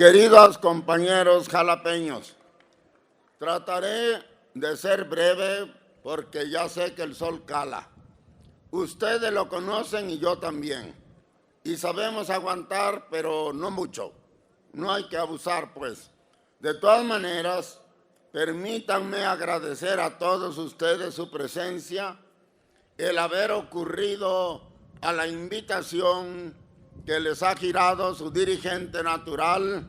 Queridos compañeros jalapeños, trataré de ser breve porque ya sé que el sol cala. Ustedes lo conocen y yo también. Y sabemos aguantar, pero no mucho. No hay que abusar, pues. De todas maneras, permítanme agradecer a todos ustedes su presencia, el haber ocurrido a la invitación que les ha girado su dirigente natural,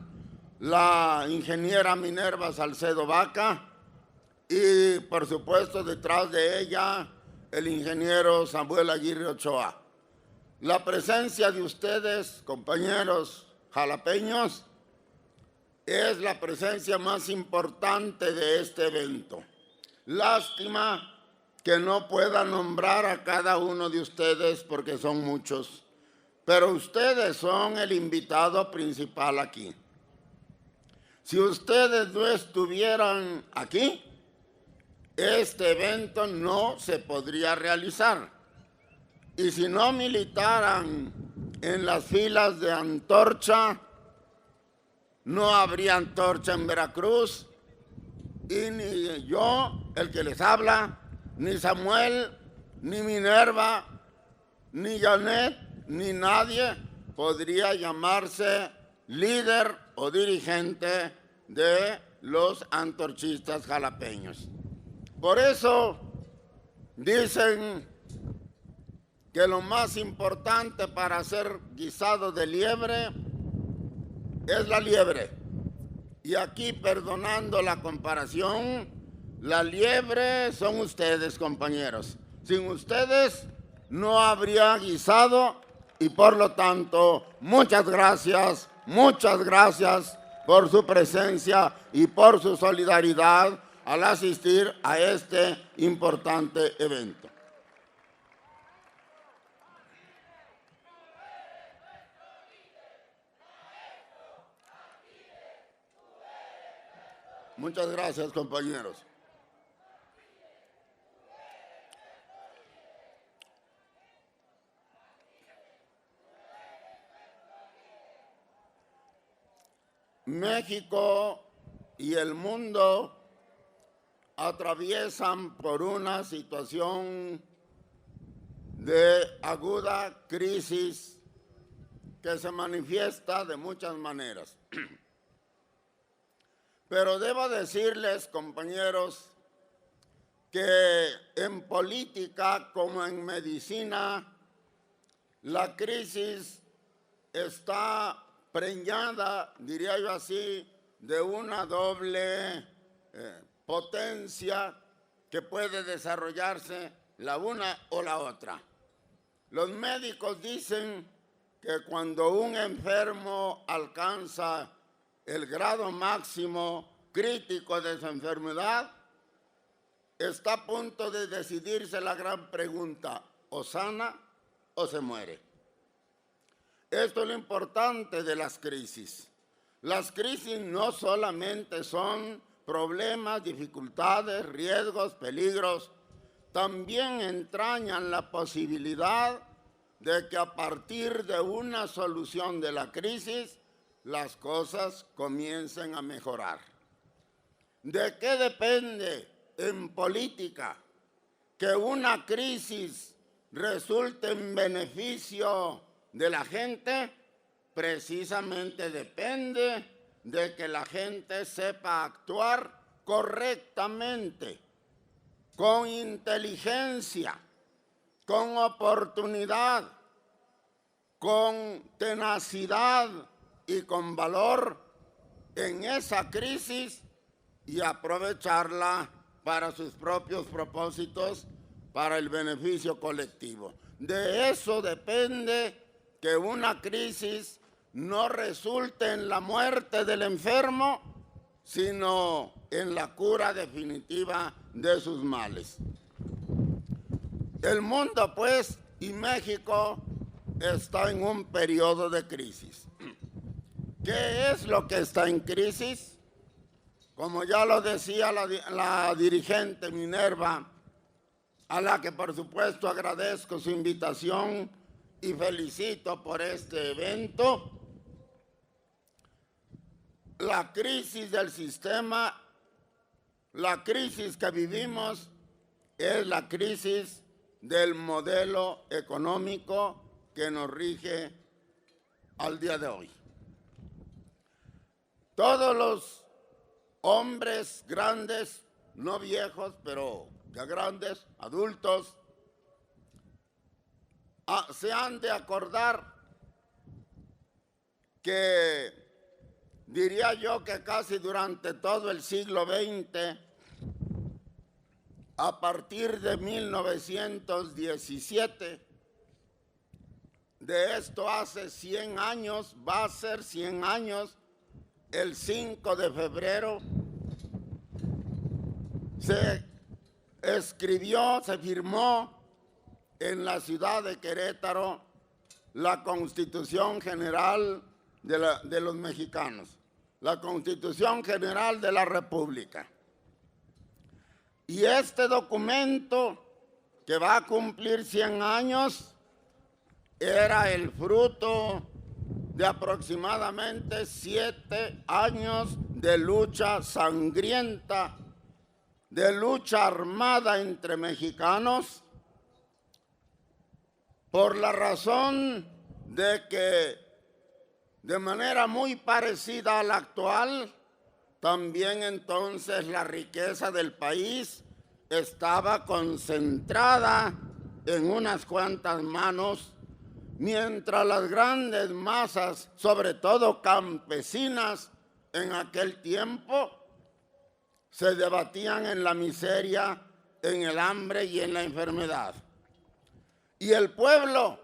la ingeniera Minerva Salcedo Vaca, y por supuesto detrás de ella el ingeniero Samuel Aguirre Ochoa. La presencia de ustedes, compañeros jalapeños, es la presencia más importante de este evento. Lástima que no pueda nombrar a cada uno de ustedes porque son muchos, pero ustedes son el invitado principal aquí. Si ustedes no estuvieran aquí, este evento no se podría realizar. Y si no militaran en las filas de Antorcha, no habría Antorcha en Veracruz, y ni yo, el que les habla, ni Samuel, ni Minerva, ni Janet, ni nadie podría llamarse líder o dirigente de los antorchistas jalapeños. Por eso dicen que lo más importante para hacer guisado de liebre es la liebre. Y aquí, perdonando la comparación, la liebre son ustedes, compañeros. Sin ustedes no habría guisado y por lo tanto, muchas gracias por su presencia y por su solidaridad al asistir a este importante evento. Muchas gracias, compañeros. México y el mundo atraviesan por una situación de aguda crisis que se manifiesta de muchas maneras. Pero debo decirles, compañeros, que en política como en medicina, la crisis está preñada, diría yo así, de una doble potencia que puede desarrollarse la una o la otra. Los médicos dicen que cuando un enfermo alcanza el grado máximo crítico de su enfermedad, está a punto de decidirse la gran pregunta: o sana o se muere. Esto es lo importante de las crisis. Las crisis no solamente son problemas, dificultades, riesgos, peligros, también entrañan la posibilidad de que a partir de una solución de la crisis, las cosas comiencen a mejorar. ¿De qué depende en política que una crisis resulte en beneficio de la gente? Precisamente depende de que la gente sepa actuar correctamente, con inteligencia, con oportunidad, con tenacidad y con valor en esa crisis y aprovecharla para sus propios propósitos, para el beneficio colectivo. De eso depende que una crisis no resulte en la muerte del enfermo, sino en la cura definitiva de sus males. El mundo, pues, y México está en un periodo de crisis. ¿Qué es lo que está en crisis? Como ya lo decía la dirigente Minerva, a la que por supuesto agradezco su invitación y felicito por este evento, la crisis del sistema, la crisis que vivimos es la crisis del modelo económico que nos rige al día de hoy. Todos los hombres grandes, no viejos, pero ya grandes, adultos, se han de acordar que, diría yo que casi durante todo el siglo XX, a partir de 1917, de esto hace 100 años, va a ser 100 años, el 5 de febrero, se escribió, se firmó en la ciudad de Querétaro la Constitución General de los mexicanos, la Constitución General de la República. Y este documento, que va a cumplir 100 años, era el fruto de aproximadamente 7 años de lucha sangrienta, de lucha armada entre mexicanos, por la razón de que, de manera muy parecida a la actual, también entonces la riqueza del país estaba concentrada en unas cuantas manos, mientras las grandes masas, sobre todo campesinas, en aquel tiempo, se debatían en la miseria, en el hambre y en la enfermedad. Y el pueblo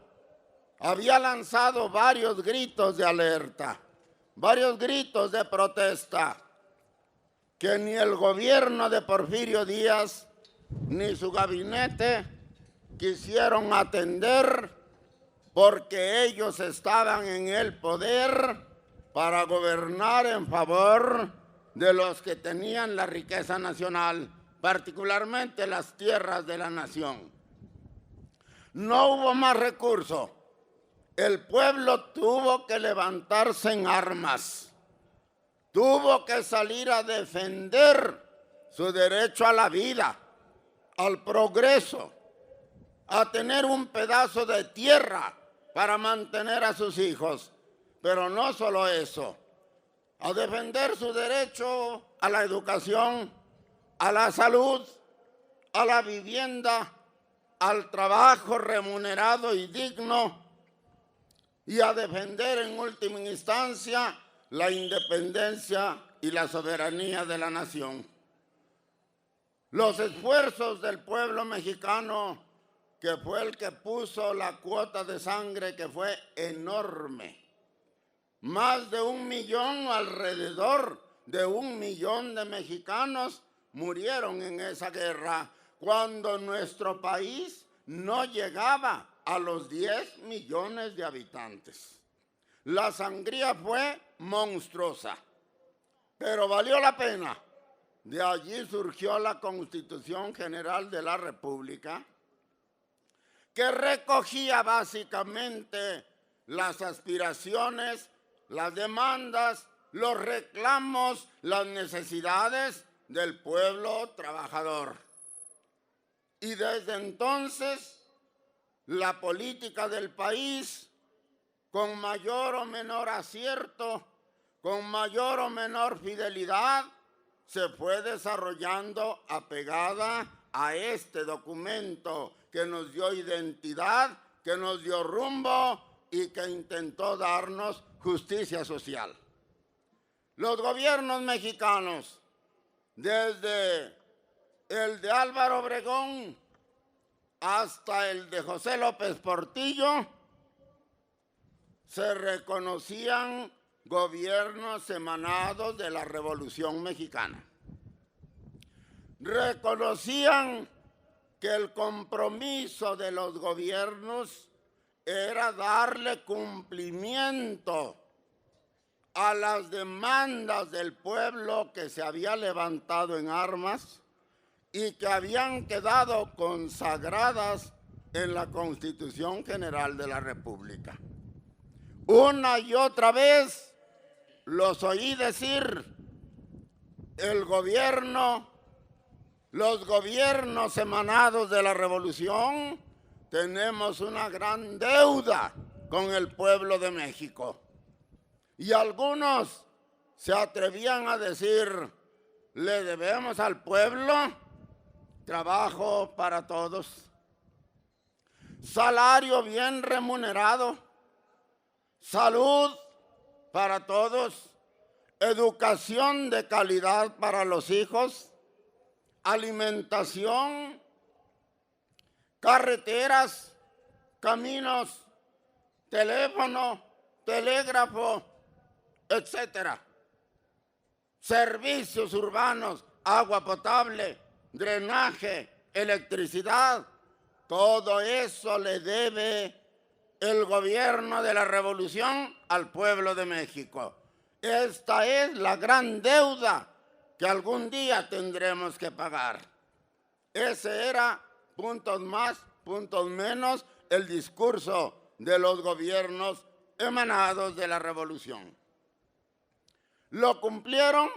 había lanzado varios gritos de alerta, varios gritos de protesta, que ni el gobierno de Porfirio Díaz ni su gabinete quisieron atender, porque ellos estaban en el poder para gobernar en favor de los que tenían la riqueza nacional, particularmente las tierras de la nación. No hubo más recurso. El pueblo tuvo que levantarse en armas, tuvo que salir a defender su derecho a la vida, al progreso, a tener un pedazo de tierra para mantener a sus hijos. Pero no solo eso, a defender su derecho a la educación, a la salud, a la vivienda, al trabajo remunerado y digno, y a defender en última instancia la independencia y la soberanía de la nación. Los esfuerzos del pueblo mexicano, que fue el que puso la cuota de sangre, que fue enorme. Más de 1 millón, alrededor de 1 millón de mexicanos murieron en esa guerra, cuando nuestro país no llegaba a los 10 millones de habitantes. La sangría fue monstruosa, pero valió la pena. De allí surgió la Constitución General de la República, que recogía básicamente las aspiraciones, las demandas, los reclamos, las necesidades del pueblo trabajador. Y desde entonces, la política del país, con mayor o menor acierto, con mayor o menor fidelidad, se fue desarrollando apegada a este documento que nos dio identidad, que nos dio rumbo y que intentó darnos justicia social. Los gobiernos mexicanos, desde el de Álvaro Obregón hasta el de José López Portillo, se reconocían gobiernos emanados de la Revolución Mexicana. Reconocían que el compromiso de los gobiernos era darle cumplimiento a las demandas del pueblo que se había levantado en armas y que habían quedado consagradas en la Constitución General de la República. Una y otra vez, los oí decir, los gobiernos emanados de la revolución, tenemos una gran deuda con el pueblo de México. Y algunos se atrevían a decir, le debemos al pueblo trabajo para todos, salario bien remunerado, salud para todos, educación de calidad para los hijos, alimentación, carreteras, caminos, teléfono, telégrafo, etcétera. Servicios urbanos, agua potable, drenaje, electricidad, todo eso le debe el gobierno de la revolución al pueblo de México. Esta es la gran deuda que algún día tendremos que pagar. Ese era, puntos más, puntos menos, el discurso de los gobiernos emanados de la revolución. ¿Lo cumplieron?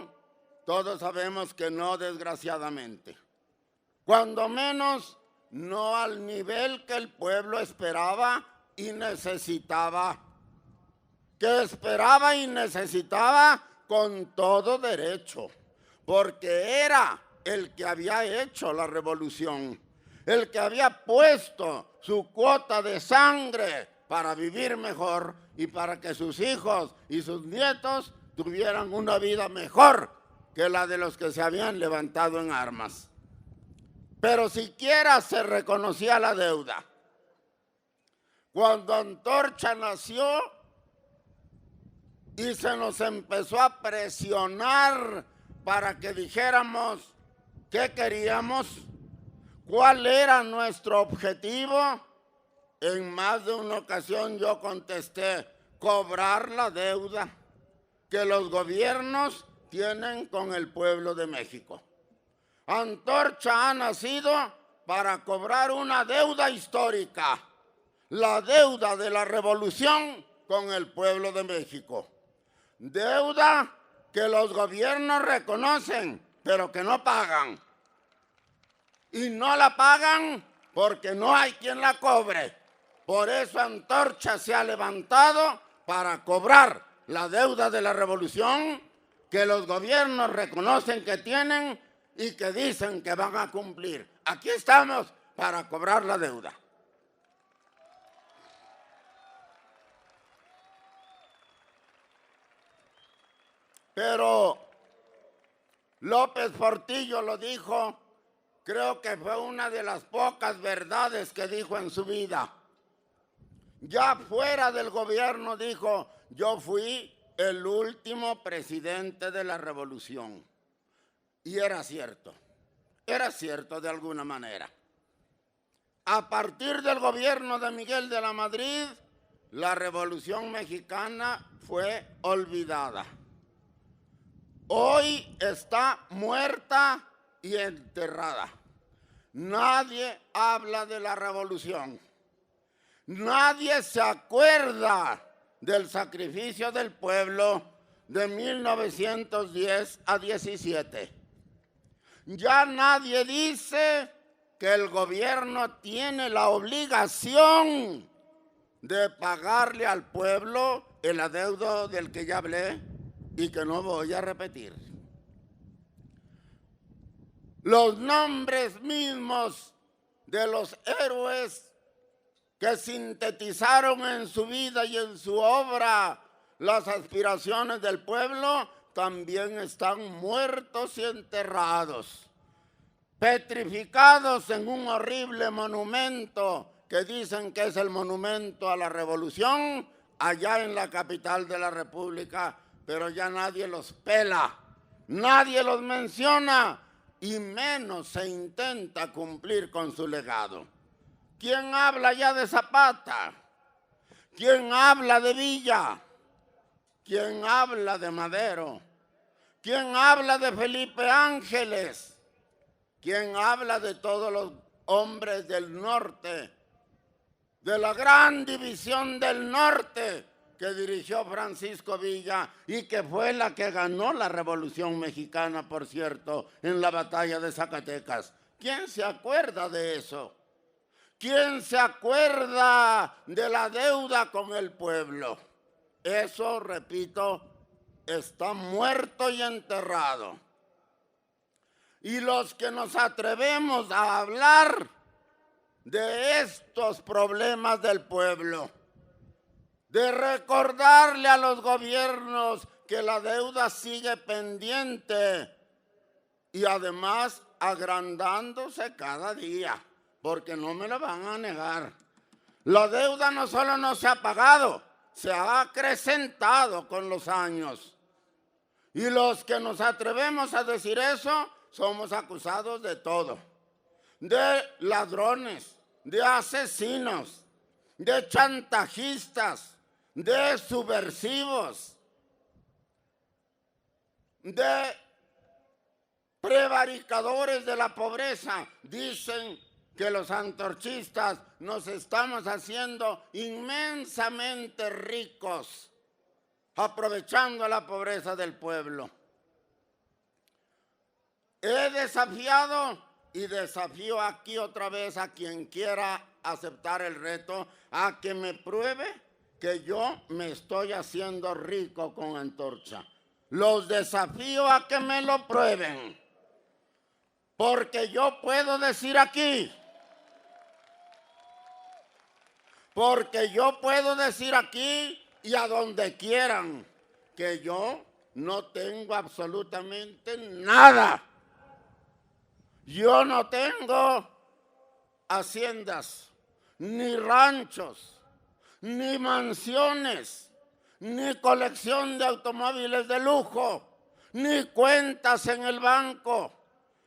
Todos sabemos que no, desgraciadamente. Cuando menos, no al nivel que el pueblo esperaba y necesitaba. Que esperaba y necesitaba con todo derecho, porque era el que había hecho la revolución, el que había puesto su cuota de sangre para vivir mejor y para que sus hijos y sus nietos tuvieran una vida mejor que la de los que se habían levantado en armas. Pero siquiera se reconocía la deuda. Cuando Antorcha nació y se nos empezó a presionar para que dijéramos qué queríamos, cuál era nuestro objetivo, en más de una ocasión yo contesté, cobrar la deuda que los gobiernos tienen con el pueblo de México. Antorcha ha nacido para cobrar una deuda histórica, la deuda de la revolución con el pueblo de México. Deuda que los gobiernos reconocen, pero que no pagan. Y no la pagan porque no hay quien la cobre. Por eso Antorcha se ha levantado para cobrar la deuda de la revolución que los gobiernos reconocen que tienen y que dicen que van a cumplir. Aquí estamos para cobrar la deuda. Pero López Portillo lo dijo, creo que fue una de las pocas verdades que dijo en su vida. Ya fuera del gobierno dijo, yo fui el último presidente de la revolución. Y era cierto de alguna manera. A partir del gobierno de Miguel de la Madrid, la revolución mexicana fue olvidada. Hoy está muerta y enterrada. Nadie habla de la revolución. Nadie se acuerda del sacrificio del pueblo de 1910 a 17. Ya nadie dice que el gobierno tiene la obligación de pagarle al pueblo el adeudo del que ya hablé y que no voy a repetir. Los nombres mismos de los héroes que sintetizaron en su vida y en su obra las aspiraciones del pueblo, también están muertos y enterrados, petrificados en un horrible monumento que dicen que es el monumento a la revolución, allá en la capital de la República, pero ya nadie los pela, nadie los menciona y menos se intenta cumplir con su legado. ¿Quién habla ya de Zapata? ¿Quién habla de Villa? ¿Quién habla de Madero? ¿Quién habla de Felipe Ángeles? ¿Quién habla de todos los hombres del norte? De la gran división del norte que dirigió Francisco Villa y que fue la que ganó la Revolución Mexicana, por cierto, en la batalla de Zacatecas. ¿Quién se acuerda de eso? ¿Quién se acuerda de la deuda con el pueblo? Eso, repito, está muerto y enterrado. Y los que nos atrevemos a hablar de estos problemas del pueblo, de recordarle a los gobiernos que la deuda sigue pendiente y además agrandándose cada día, porque no me lo van a negar. La deuda no solo no se ha pagado, se ha acrecentado con los años. Y los que nos atrevemos a decir eso, somos acusados de todo. De ladrones, de asesinos, de chantajistas, de subversivos, de prevaricadores de la pobreza. Dicen que los antorchistas nos estamos haciendo inmensamente ricos, aprovechando la pobreza del pueblo. He desafiado y desafío aquí otra vez a quien quiera aceptar el reto a que me pruebe que yo me estoy haciendo rico con antorcha. Los desafío a que me lo prueben, porque yo puedo decir aquí, y a donde quieran, que yo no tengo absolutamente nada. Yo no tengo haciendas, ni ranchos, ni mansiones, ni colección de automóviles de lujo, ni cuentas en el banco,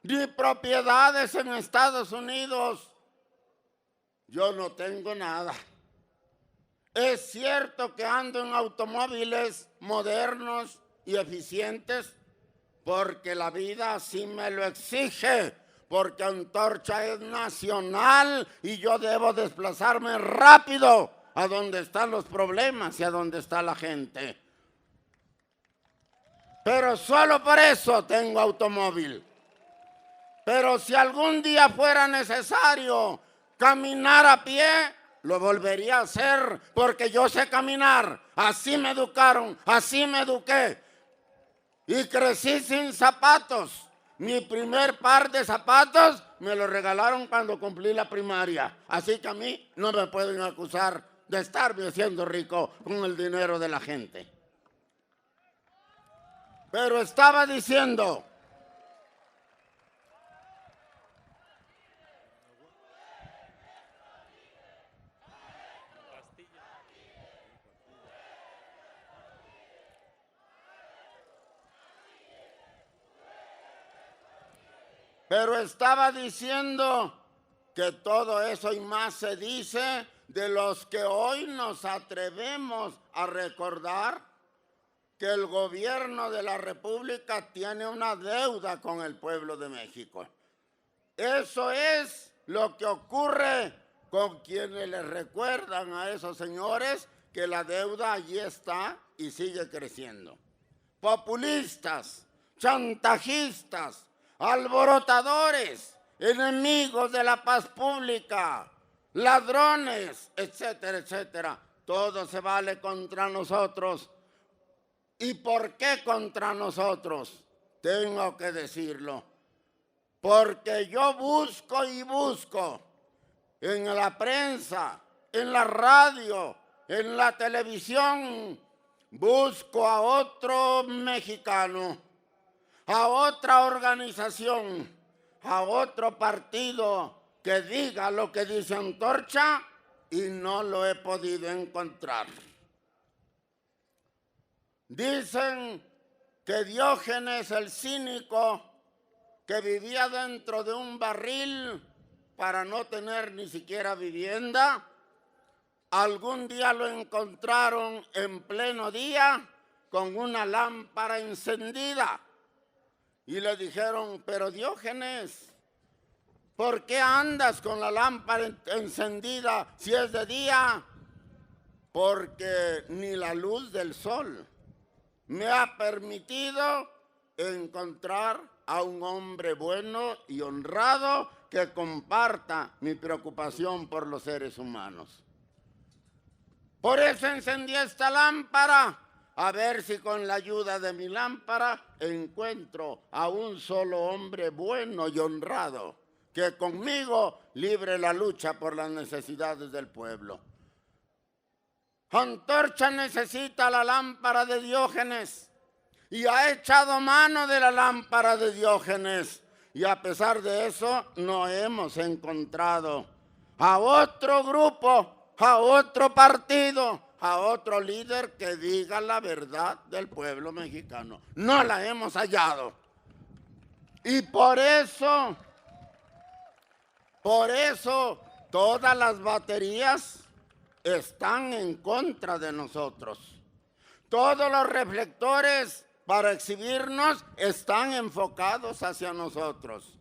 ni propiedades en Estados Unidos. Yo no tengo nada. Es cierto que ando en automóviles modernos y eficientes porque la vida así me lo exige, porque Antorcha es nacional y yo debo desplazarme rápido a donde están los problemas y a donde está la gente. Pero solo por eso tengo automóvil. Pero si algún día fuera necesario caminar a pie, lo volvería a hacer porque yo sé caminar. Así me educaron, así me eduqué. Y crecí sin zapatos. Mi primer par de zapatos me lo regalaron cuando cumplí la primaria. Así que a mí no me pueden acusar de estarme haciendo rico con el dinero de la gente. Pero estaba diciendo, que todo eso y más se dice de los que hoy nos atrevemos a recordar que el gobierno de la República tiene una deuda con el pueblo de México. Eso es lo que ocurre con quienes les recuerdan a esos señores que la deuda allí está y sigue creciendo. Populistas, chantajistas, alborotadores, enemigos de la paz pública, ladrones, etcétera, etcétera. Todo se vale contra nosotros. ¿Y por qué contra nosotros? Tengo que decirlo. Porque yo busco y busco en la prensa, en la radio, en la televisión, busco a otro mexicano, a otra organización, a otro partido que diga lo que dice Antorcha y no lo he podido encontrar. Dicen que Diógenes el cínico, que vivía dentro de un barril para no tener ni siquiera vivienda, algún día lo encontraron en pleno día con una lámpara encendida. Y le dijeron, pero Diógenes, ¿por qué andas con la lámpara encendida si es de día? porque ni la luz del sol me ha permitido encontrar a un hombre bueno y honrado que comparta mi preocupación por los seres humanos. Por eso encendí esta lámpara, a ver si con la ayuda de mi lámpara encuentro a un solo hombre bueno y honrado que conmigo libre la lucha por las necesidades del pueblo. Antorcha necesita la lámpara de Diógenes y ha echado mano de la lámpara de Diógenes, y a pesar de eso no hemos encontrado a otro grupo, a otro partido, a otro líder que diga la verdad del pueblo mexicano. No la hemos hallado. Y por eso todas las baterías están en contra de nosotros. Todos los reflectores para exhibirnos están enfocados hacia nosotros.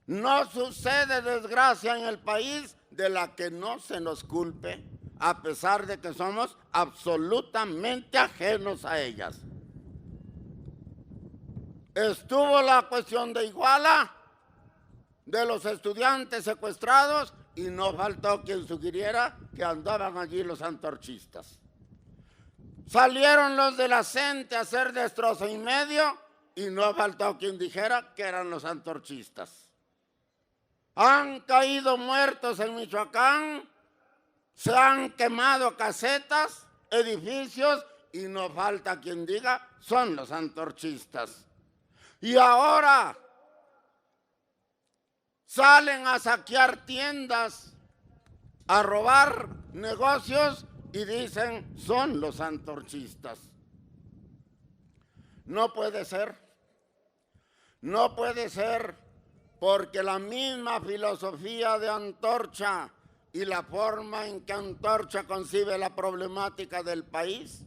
No sucede desgracia en el país de la que no se nos culpe, a pesar de que somos absolutamente ajenos a ellas. Estuvo la cuestión de Iguala, de los estudiantes secuestrados, y no faltó quien sugiriera que andaban allí los antorchistas. Salieron los de la CENTE a hacer destrozo y medio, y no faltó quien dijera que eran los antorchistas. Han caído muertos en Michoacán, se han quemado casetas, edificios, y no falta quien diga son los antorchistas. Y ahora salen a saquear tiendas, a robar negocios y dicen son los antorchistas. No puede ser. No puede ser, porque la misma filosofía de Antorcha y la forma en que Antorcha concibe la problemática del país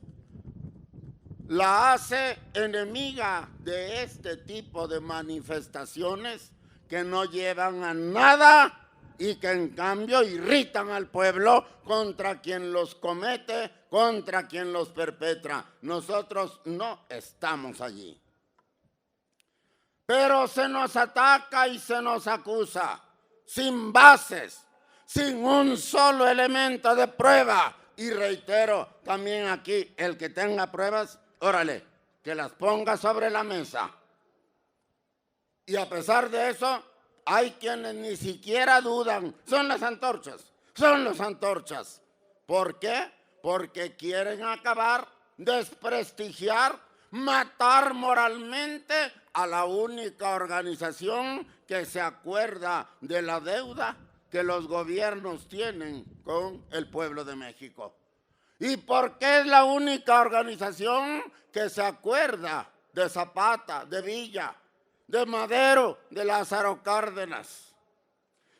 la hace enemiga de este tipo de manifestaciones que no llevan a nada y que en cambio irritan al pueblo contra quien los comete, contra quien los perpetra. Nosotros no estamos allí. Pero se nos ataca y se nos acusa sin bases, sin un solo elemento de prueba. Y reitero, también aquí, el que tenga pruebas, órale, que las ponga sobre la mesa. Y a pesar de eso, hay quienes ni siquiera dudan. Son las antorchas, son las antorchas. ¿Por qué? Porque quieren acabar, desprestigiar, matar moralmente a la única organización que se acuerda de la deuda que los gobiernos tienen con el pueblo de México. ¿Y por qué es la única organización que se acuerda de Zapata, de Villa, de Madero, de Lázaro Cárdenas?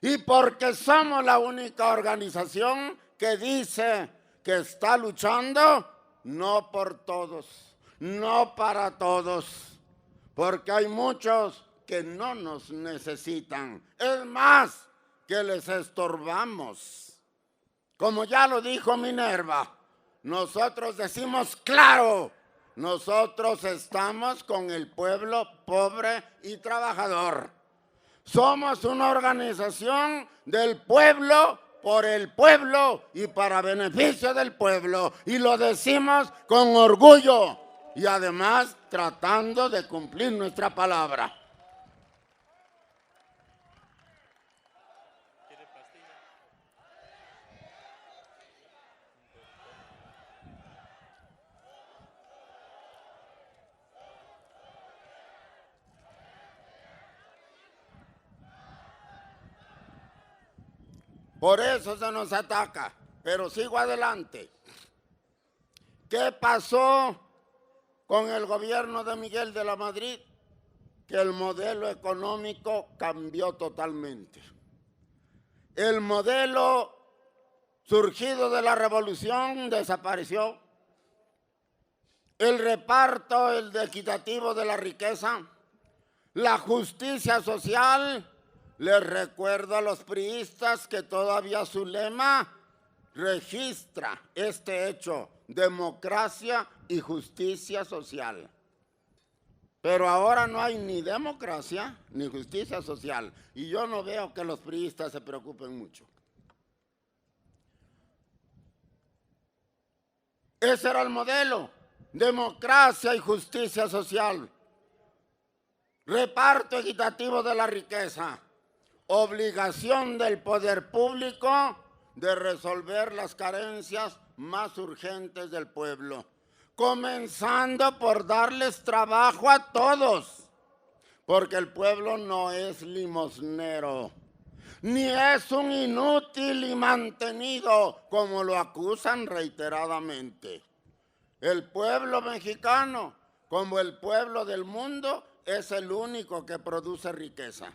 Y porque somos la única organización que dice que está luchando no por todos, no para todos, porque hay muchos que no nos necesitan. Es más, que les estorbamos. Como ya lo dijo Minerva, nosotros decimos claro, nosotros estamos con el pueblo pobre y trabajador. Somos una organización del pueblo, por el pueblo y para beneficio del pueblo. Y lo decimos con orgullo y además tratando de cumplir nuestra palabra. Por eso se nos ataca, pero sigo adelante. ¿Qué pasó con el gobierno de Miguel de la Madrid? Que el modelo económico cambió totalmente. El modelo surgido de la revolución desapareció. El reparto, el equitativo de la riqueza, la justicia social. Les recuerdo a los priistas que todavía su lema registra este hecho: democracia y justicia social. Pero ahora no hay ni democracia ni justicia social, y yo no veo que los priistas se preocupen mucho. Ese era el modelo: democracia y justicia social, reparto equitativo de la riqueza, obligación del poder público de resolver las carencias más urgentes del pueblo, comenzando por darles trabajo a todos, porque el pueblo no es limosnero, ni es un inútil y mantenido, como lo acusan reiteradamente. El pueblo mexicano, como el pueblo del mundo, es el único que produce riqueza.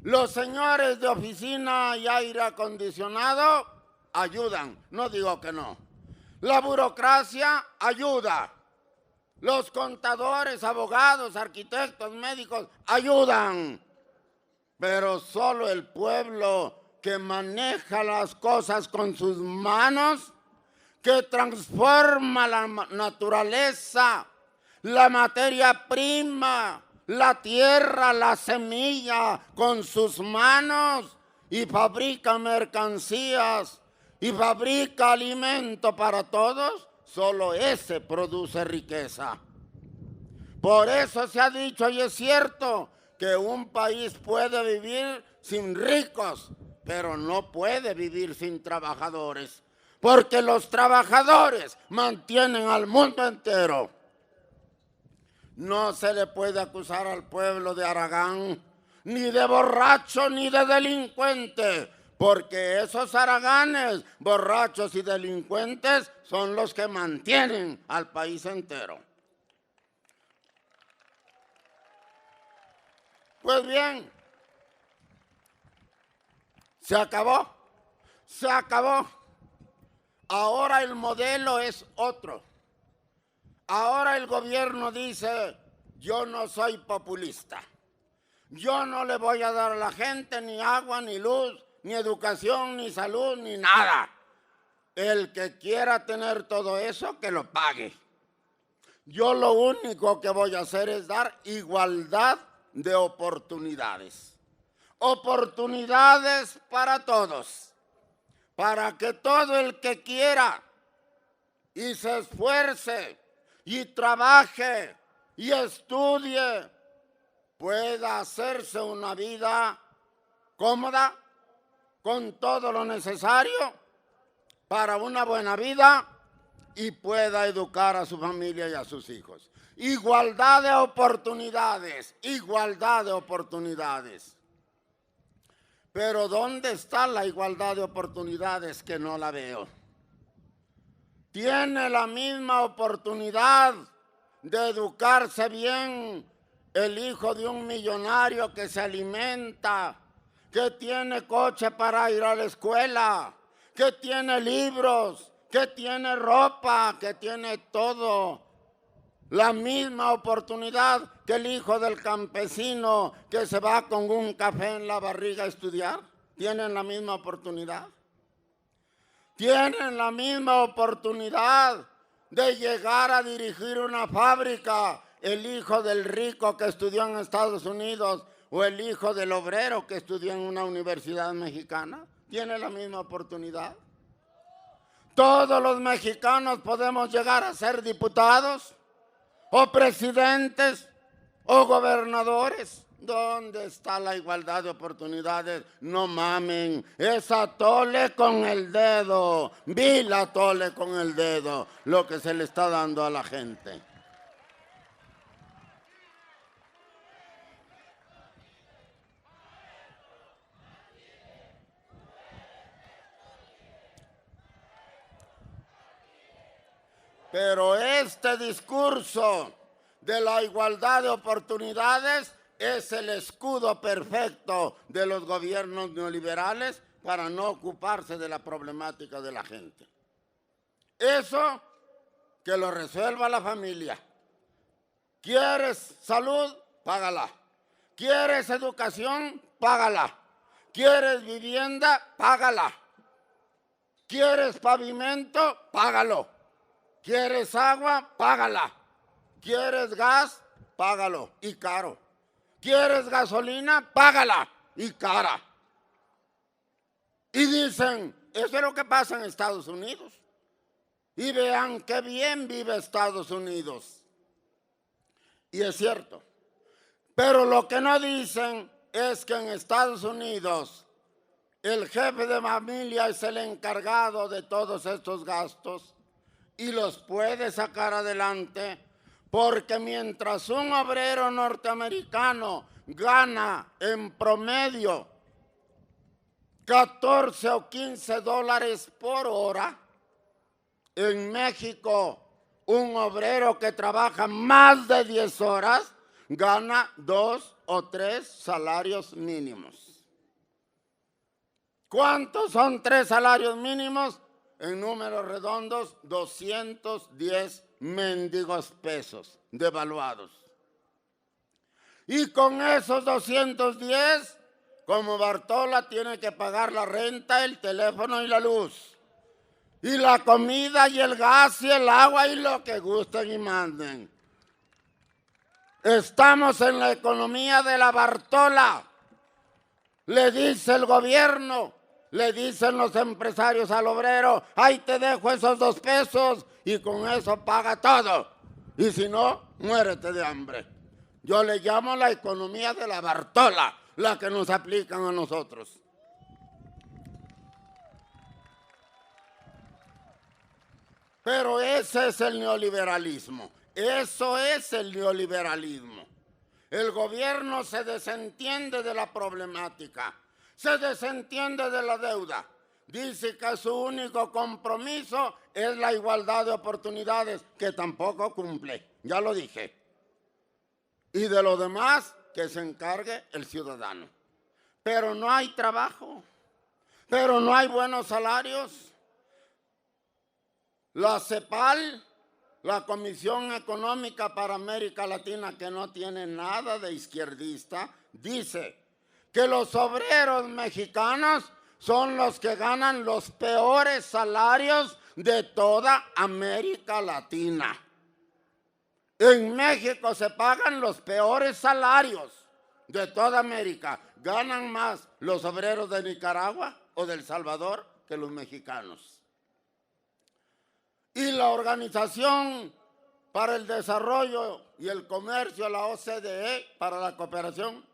Los señores de oficina y aire acondicionado ayudan, no digo que no. La burocracia ayuda. Los contadores, abogados, arquitectos, médicos ayudan. Pero solo el pueblo que maneja las cosas con sus manos, que transforma la naturaleza, la materia prima, la tierra, la semilla con sus manos, y fabrica mercancías y fabrica alimento para todos, solo ese produce riqueza. Por eso se ha dicho, y es cierto, que un país puede vivir sin ricos, pero no puede vivir sin trabajadores, porque los trabajadores mantienen al mundo entero. No se le puede acusar al pueblo de haragán, ni de borracho, ni de delincuente, porque esos haraganes, borrachos y delincuentes son los que mantienen al país entero. Pues bien, se acabó, se acabó. Ahora el modelo es otro. Ahora el gobierno dice: yo no soy populista. Yo no le voy a dar a la gente ni agua, ni luz, ni educación, ni salud, ni nada. El que quiera tener todo eso, que lo pague. Yo lo único que voy a hacer es dar igualdad de oportunidades. Oportunidades para todos. Para que todo el que quiera y se esfuerce y trabaje y estudie pueda hacerse una vida cómoda, con todo lo necesario para una buena vida, y pueda educar a su familia y a sus hijos. Igualdad de oportunidades, igualdad de oportunidades. Pero ¿dónde está la igualdad de oportunidades? Que no la veo. Tiene la misma oportunidad de educarse bien el hijo de un millonario que se alimenta, que tiene coche para ir a la escuela, que tiene libros, que tiene ropa, que tiene todo. La misma oportunidad que el hijo del campesino que se va con un café en la barriga a estudiar. ¿Tienen la misma oportunidad? Tienen la misma oportunidad de llegar a dirigir una fábrica el hijo del rico que estudió en Estados Unidos o el hijo del obrero que estudió en una universidad mexicana. ¿Tiene la misma oportunidad? Todos los mexicanos podemos llegar a ser diputados o presidentes o gobernadores. ¿Dónde está la igualdad de oportunidades? No mamen, es atole con el dedo, vil atole con el dedo, lo que se le está dando a la gente. Pero este discurso de la igualdad de oportunidades es el escudo perfecto de los gobiernos neoliberales para no ocuparse de la problemática de la gente. Eso que lo resuelva la familia. ¿Quieres salud? Págala. ¿Quieres educación? Págala. ¿Quieres vivienda? Págala. ¿Quieres pavimento? Págalo. ¿Quieres agua? Págala. ¿Quieres gas? Págalo y caro. ¿Quieres gasolina? Págala y cara. Y dicen, eso es lo que pasa en Estados Unidos. Y vean qué bien vive Estados Unidos. Y es cierto. Pero lo que no dicen es que en Estados Unidos el jefe de familia es el encargado de todos estos gastos y los puede sacar adelante, porque mientras un obrero norteamericano gana en promedio 14 o 15 dólares por hora, en México un obrero que trabaja más de 10 horas gana 2 o 3 salarios mínimos. ¿Cuántos son 3 salarios mínimos? En números redondos, 210 mendigos pesos devaluados. Y con esos 210, como Bartola tiene que pagar la renta, el teléfono y la luz, y la comida y el gas y el agua y lo que gusten y manden. Estamos en la economía de la Bartola. Le dice el gobierno, le dicen los empresarios al obrero, ahí te dejo esos 2 pesos y con eso paga todo. Y si no, muérete de hambre. Yo le llamo la economía de la Bartola, la que nos aplican a nosotros. Pero ese es el neoliberalismo. Eso es el neoliberalismo. El gobierno se desentiende de la problemática, se desentiende de la deuda. Dice que su único compromiso es la igualdad de oportunidades, que tampoco cumple. Ya lo dije. Y de lo demás, que se encargue el ciudadano. Pero no hay trabajo, pero no hay buenos salarios. La CEPAL, la Comisión Económica para América Latina, que no tiene nada de izquierdista, dice que los obreros mexicanos son los que ganan los peores salarios de toda América Latina. En México se pagan los peores salarios de toda América. Ganan más los obreros de Nicaragua o de El Salvador que los mexicanos. Y la Organización para el Desarrollo y el Comercio, la OCDE, para la cooperación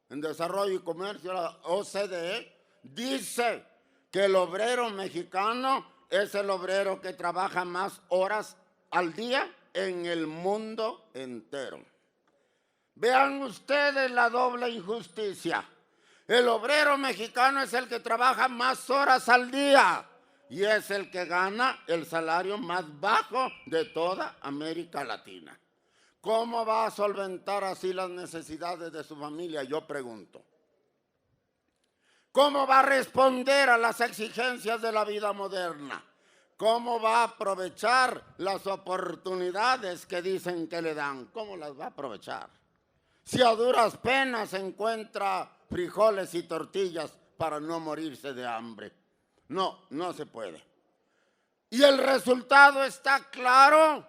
en desarrollo y comercio, la OCDE, dice que el obrero mexicano es el obrero que trabaja más horas al día en el mundo entero. Vean ustedes la doble injusticia. El obrero mexicano es el que trabaja más horas al día y es el que gana el salario más bajo de toda América Latina. ¿Cómo va a solventar así las necesidades de su familia? Yo pregunto. ¿Cómo va a responder a las exigencias de la vida moderna? ¿Cómo va a aprovechar las oportunidades que dicen que le dan? ¿Cómo las va a aprovechar? Si a duras penas encuentra frijoles y tortillas para no morirse de hambre. No, no se puede. Y el resultado está claro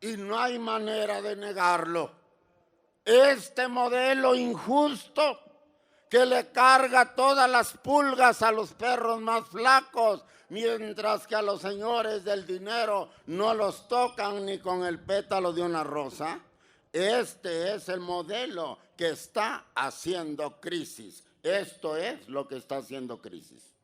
y no hay manera de negarlo. Este modelo injusto que le carga todas las pulgas a los perros más flacos, mientras que a los señores del dinero no los tocan ni con el pétalo de una rosa. Este es el modelo que está haciendo crisis. Esto es lo que está haciendo crisis.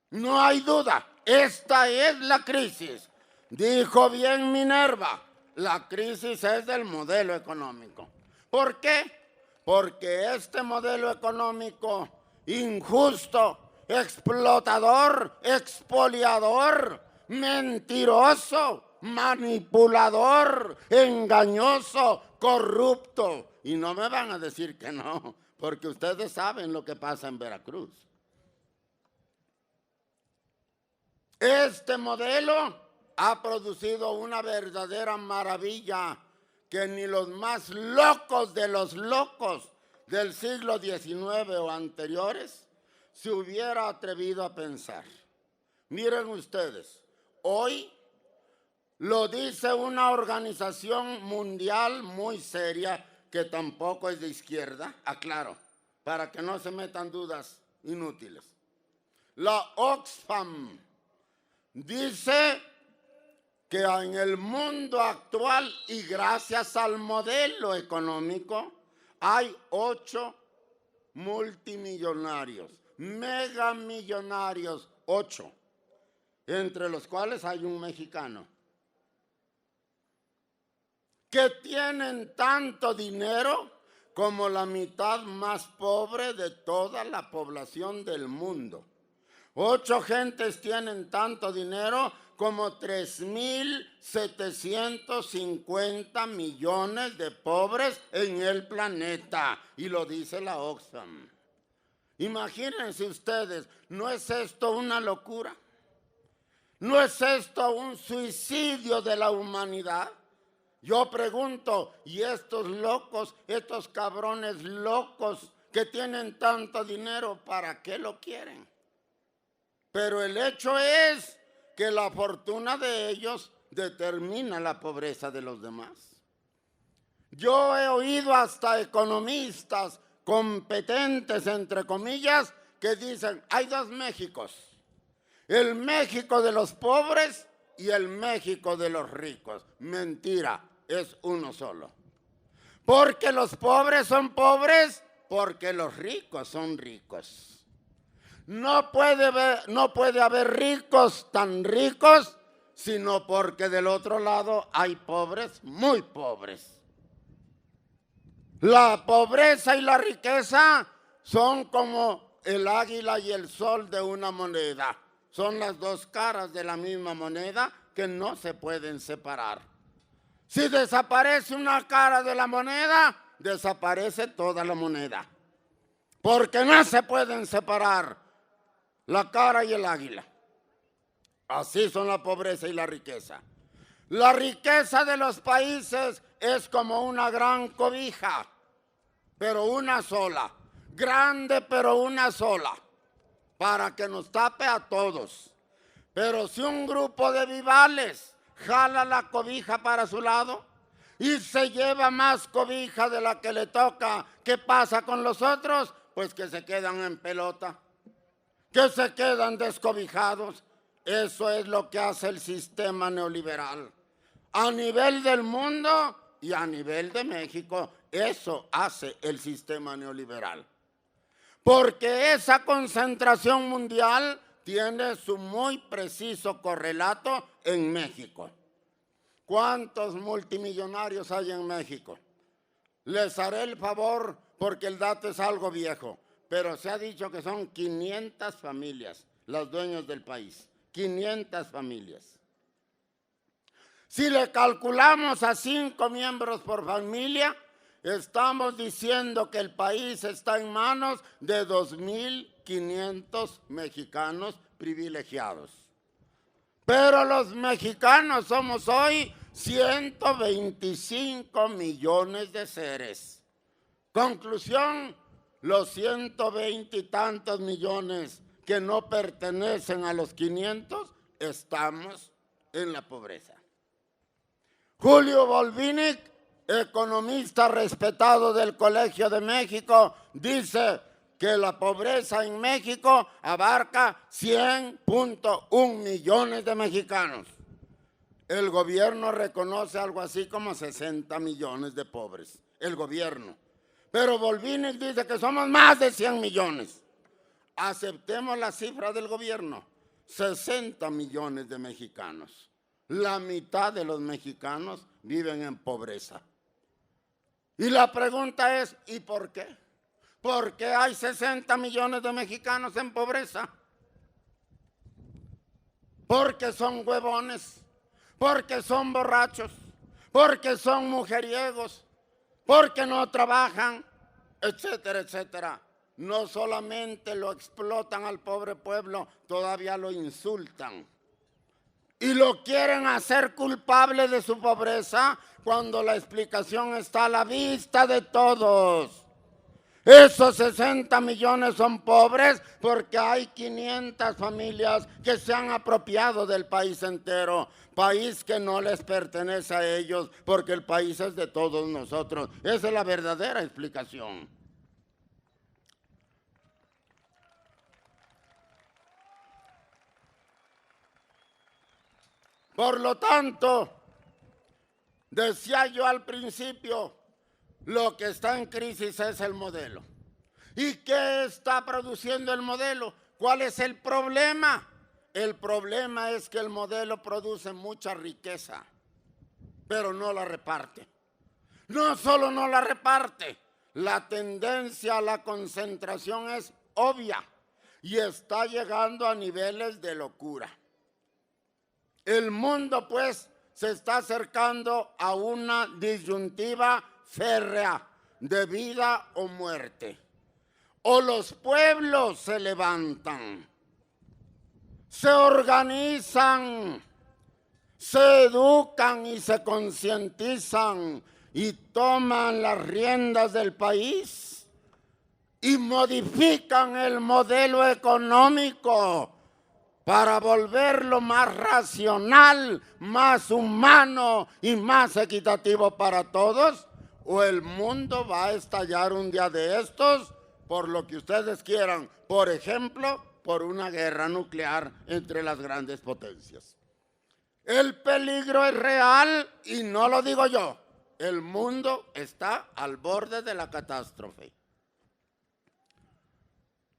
No hay duda, esta es la crisis. Dijo bien Minerva, la crisis es del modelo económico. ¿Por qué? Porque este modelo económico injusto, explotador, expoliador, mentiroso, manipulador, engañoso, corrupto. Y no me van a decir que no, porque ustedes saben lo que pasa en Veracruz. Este modelo ha producido una verdadera maravilla que ni los más locos de los locos del siglo XIX o anteriores se hubiera atrevido a pensar. Miren ustedes, hoy lo dice una organización mundial muy seria que tampoco es de izquierda, aclaro, para que no se metan dudas inútiles. La Oxfam dice que en el mundo actual y gracias al modelo económico hay 8 multimillonarios, megamillonarios, 8, entre los cuales hay un mexicano, que tienen tanto dinero como la mitad más pobre de toda la población del mundo. 8 gentes tienen tanto dinero como 3.750 millones de pobres en el planeta, y lo dice la Oxfam. Imagínense ustedes, ¿no es esto una locura? ¿No es esto un suicidio de la humanidad? Yo pregunto, ¿y estos locos, estos cabrones locos que tienen tanto dinero, para qué lo quieren? Pero el hecho es que la fortuna de ellos determina la pobreza de los demás. Yo he oído hasta economistas competentes, entre comillas, que dicen, hay 2 Méxicos. El México de los pobres y el México de los ricos. Mentira, es uno solo. Porque los pobres son pobres, porque los ricos son ricos. No puede haber ricos tan ricos, sino porque del otro lado hay pobres muy pobres. La pobreza y la riqueza son como el águila y el sol de una moneda. Son las 2 caras de la misma moneda que no se pueden separar. Si desaparece una cara de la moneda, desaparece toda la moneda. Porque no se pueden separar la cara y el águila. Así son la pobreza y la riqueza. La riqueza de los países es como una gran cobija, pero una sola. Grande, pero una sola, para que nos tape a todos. Pero si un grupo de vivales jala la cobija para su lado y se lleva más cobija de la que le toca, ¿qué pasa con los otros? Pues que se quedan en pelota, que se quedan descobijados. Eso es lo que hace el sistema neoliberal. A nivel del mundo y a nivel de México, eso hace el sistema neoliberal. Porque esa concentración mundial tiene su muy preciso correlato en México. ¿Cuántos multimillonarios hay en México? Les haré el favor porque el dato es algo viejo, pero se ha dicho que son 500 familias las dueñas del país. 500 familias. Si le calculamos a 5 miembros por familia, estamos diciendo que el país está en manos de 2.500 mexicanos privilegiados. Pero los mexicanos somos hoy 125 millones de seres. Conclusión, los 120 y tantos millones que no pertenecen a los 500, estamos en la pobreza. Julio Volvinic, economista respetado del Colegio de México, dice que la pobreza en México abarca 100.1 millones de mexicanos. El gobierno reconoce algo así como 60 millones de pobres, el gobierno. Pero Volvinic dice que somos más de 100 millones. Aceptemos la cifra del gobierno, 60 millones de mexicanos. La mitad de los mexicanos viven en pobreza. Y la pregunta es, ¿y por qué? ¿Por qué hay 60 millones de mexicanos en pobreza? Porque son huevones, porque son borrachos, porque son mujeriegos, porque no trabajan, etcétera, etcétera. No solamente lo explotan al pobre pueblo, todavía lo insultan. Y lo quieren hacer culpable de su pobreza cuando la explicación está a la vista de todos. Esos 60 millones son pobres porque hay 500 familias que se han apropiado del país entero, país que no les pertenece a ellos porque el país es de todos nosotros. Esa es la verdadera explicación. Por lo tanto, decía yo al principio, lo que está en crisis es el modelo. ¿Y qué está produciendo el modelo? ¿Cuál es el problema? El problema es que el modelo produce mucha riqueza, pero no la reparte. No solo no la reparte, la tendencia a la concentración es obvia y está llegando a niveles de locura. El mundo, pues, se está acercando a una disyuntiva férrea de vida o muerte. O los pueblos se levantan, se organizan, se educan y se concientizan y toman las riendas del país y modifican el modelo económico para volverlo más racional, más humano y más equitativo para todos, o el mundo va a estallar un día de estos por lo que ustedes quieran, por ejemplo, por una guerra nuclear entre las grandes potencias. El peligro es real y no lo digo yo. El mundo está al borde de la catástrofe.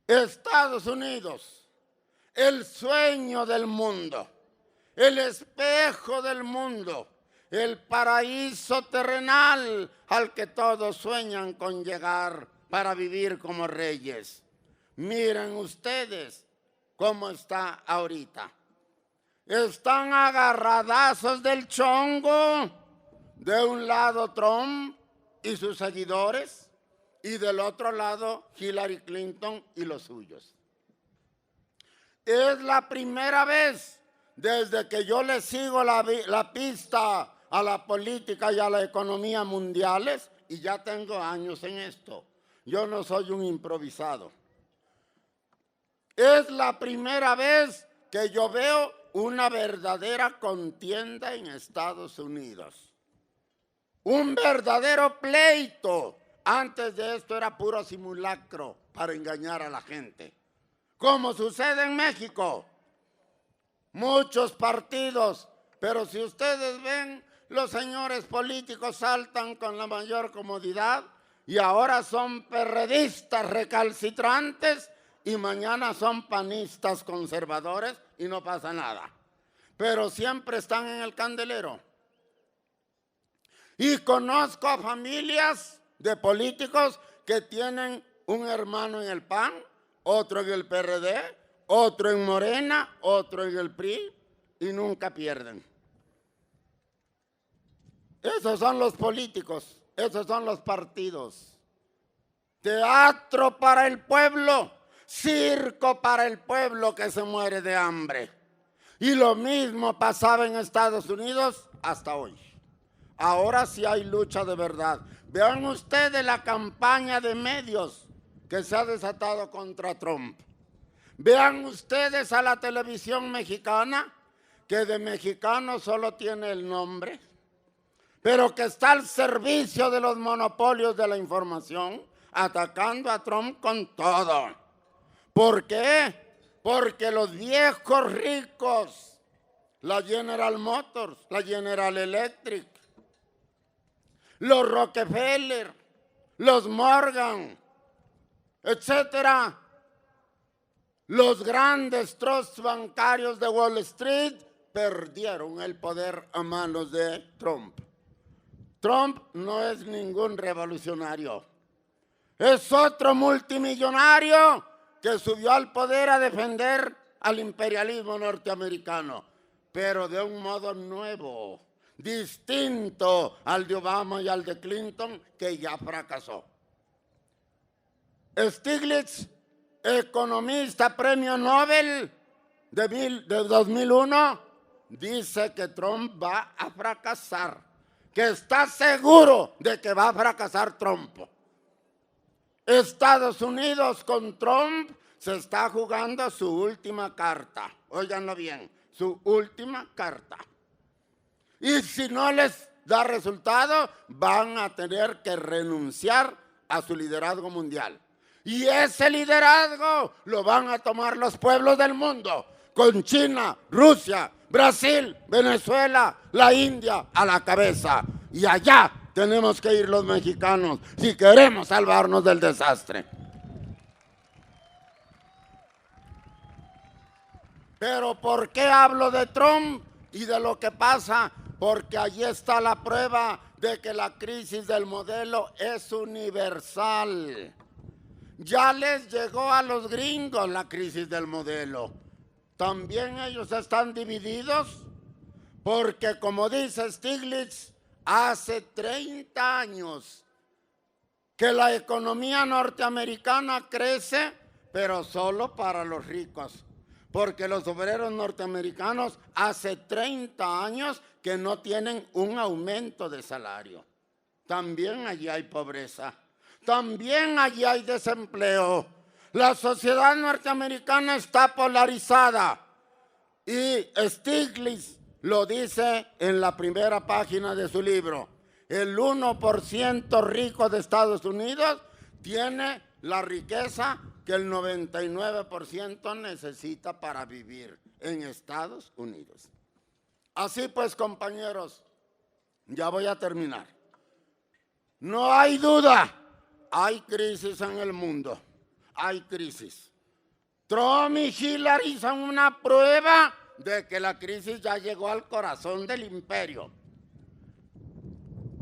Estados Unidos, el sueño del mundo, el espejo del mundo, el paraíso terrenal al que todos sueñan con llegar para vivir como reyes. Miren ustedes cómo está ahorita. Están agarradazos del chongo. De un lado Trump y sus seguidores y del otro lado Hillary Clinton y los suyos. Es la primera vez desde que yo le sigo la pista a la política y a la economía mundiales, y ya tengo años en esto. Yo no soy un improvisado. Es la primera vez que yo veo una verdadera contienda en Estados Unidos. Un verdadero pleito. Antes de esto era puro simulacro para engañar a la gente. Como sucede en México. Muchos partidos, pero si ustedes ven, los señores políticos saltan con la mayor comodidad y ahora son perredistas recalcitrantes y mañana son panistas conservadores y no pasa nada. Pero siempre están en el candelero. Y conozco a familias de políticos que tienen un hermano en el PAN, otro en el PRD, otro en Morena, otro en el PRI y nunca pierden. Esos son los políticos, esos son los partidos. Teatro para el pueblo, circo para el pueblo que se muere de hambre. Y lo mismo pasaba en Estados Unidos hasta hoy. Ahora sí hay lucha de verdad. Vean ustedes la campaña de medios que se ha desatado contra Trump. Vean ustedes a la televisión mexicana, que de mexicano solo tiene el nombre, pero que está al servicio de los monopolios de la información, atacando a Trump con todo. ¿Por qué? Porque los viejos ricos, la General Motors, la General Electric, los Rockefeller, los Morgan, etcétera, los grandes trusts bancarios de Wall Street perdieron el poder a manos de Trump. Trump no es ningún revolucionario. Es otro multimillonario que subió al poder a defender al imperialismo norteamericano, pero de un modo nuevo, distinto al de Obama y al de Clinton, que ya fracasó. Stiglitz, economista premio Nobel de 2001, dice que Trump va a fracasar, que está seguro de que va a fracasar Trump. Estados Unidos con Trump se está jugando su última carta. Óiganlo bien, su última carta. Y si no les da resultado, van a tener que renunciar a su liderazgo mundial. Y ese liderazgo lo van a tomar los pueblos del mundo, con China, Rusia, Brasil, Venezuela, la India a la cabeza. Y allá tenemos que ir los mexicanos si queremos salvarnos del desastre. Pero ¿por qué hablo de Trump y de lo que pasa? Porque allí está la prueba de que la crisis del modelo es universal. Ya les llegó a los gringos la crisis del modelo. También ellos están divididos porque, como dice Stiglitz, hace 30 años que la economía norteamericana crece, pero solo para los ricos. Porque los obreros norteamericanos hace 30 años que no tienen un aumento de salario. También allí hay pobreza. También allí hay desempleo. La sociedad norteamericana está polarizada. Y Stiglitz lo dice en la primera página de su libro. El 1% rico de Estados Unidos tiene la riqueza que el 99% necesita para vivir en Estados Unidos. Así pues, compañeros, ya voy a terminar. No hay duda, hay crisis en el mundo, hay crisis. Trump y Hillary son una prueba de que la crisis ya llegó al corazón del imperio.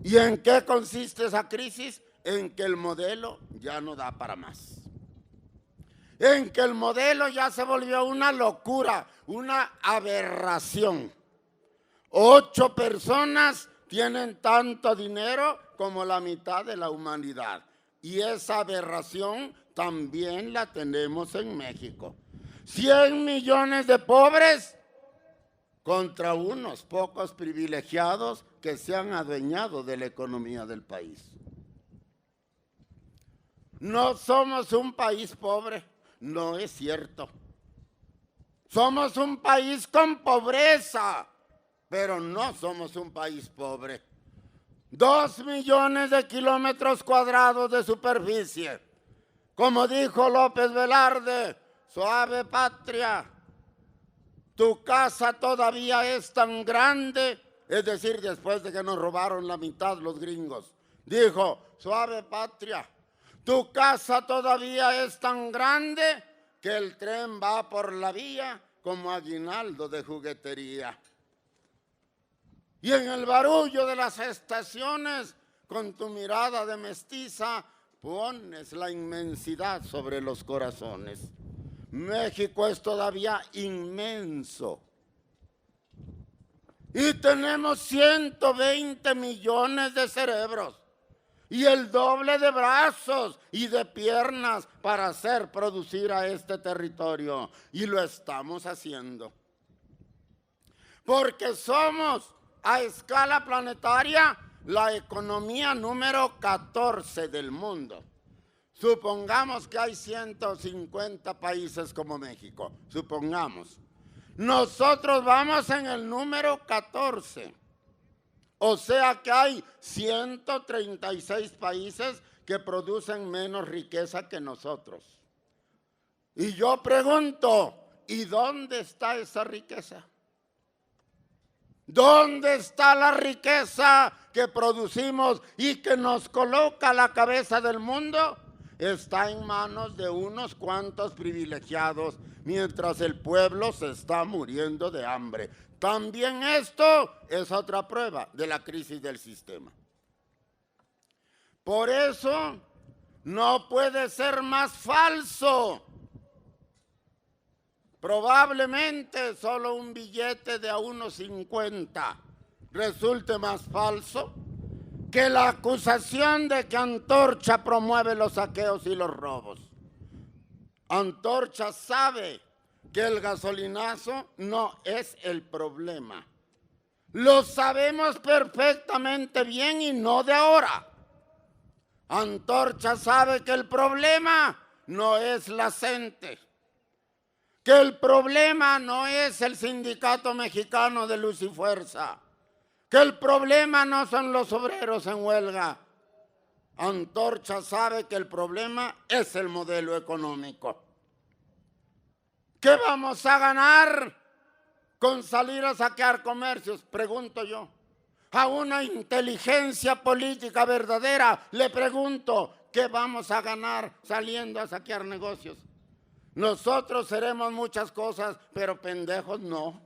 ¿Y en qué consiste esa crisis? En que el modelo ya no da para más. En que el modelo ya se volvió una locura, una aberración. 8 personas tienen tanto dinero como la mitad de la humanidad. Y esa aberración también la tenemos en México. 100 millones de pobres contra unos pocos privilegiados que se han adueñado de la economía del país. No somos un país pobre, no es cierto. Somos un país con pobreza, pero no somos un país pobre. 2 millones de kilómetros cuadrados de superficie. Como dijo López Velarde, suave patria, tu casa todavía es tan grande, es decir, después de que nos robaron la mitad los gringos. Dijo, suave patria, tu casa todavía es tan grande que el tren va por la vía como aguinaldo de juguetería. Y en el barullo de las estaciones, con tu mirada de mestiza, pones la inmensidad sobre los corazones. México es todavía inmenso. Y tenemos 120 millones de cerebros y el doble de brazos y de piernas para hacer producir a este territorio. Y lo estamos haciendo. Porque somos, a escala planetaria, la economía número 14 del mundo. Supongamos que hay 150 países como México, supongamos. Nosotros vamos en el número 14. O sea que hay 136 países que producen menos riqueza que nosotros. Y yo pregunto, ¿y dónde está esa riqueza? ¿Dónde está la riqueza que producimos y que nos coloca a la cabeza del mundo? Está en manos de unos cuantos privilegiados, mientras el pueblo se está muriendo de hambre. También esto es otra prueba de la crisis del sistema. Por eso no puede ser más falso. Probablemente solo un billete de a 1.50 resulte más falso que la acusación de que Antorcha promueve los saqueos y los robos. Antorcha sabe que el gasolinazo no es el problema. Lo sabemos perfectamente bien y no de ahora. Antorcha sabe que el problema no es la CENTE, que el problema no es el Sindicato Mexicano de Luz y Fuerza, que el problema no son los obreros en huelga. Antorcha sabe que el problema es el modelo económico. ¿Qué vamos a ganar con salir a saquear comercios? Pregunto yo. A una inteligencia política verdadera le pregunto, ¿qué vamos a ganar saliendo a saquear negocios? Nosotros seremos muchas cosas, pero pendejos no.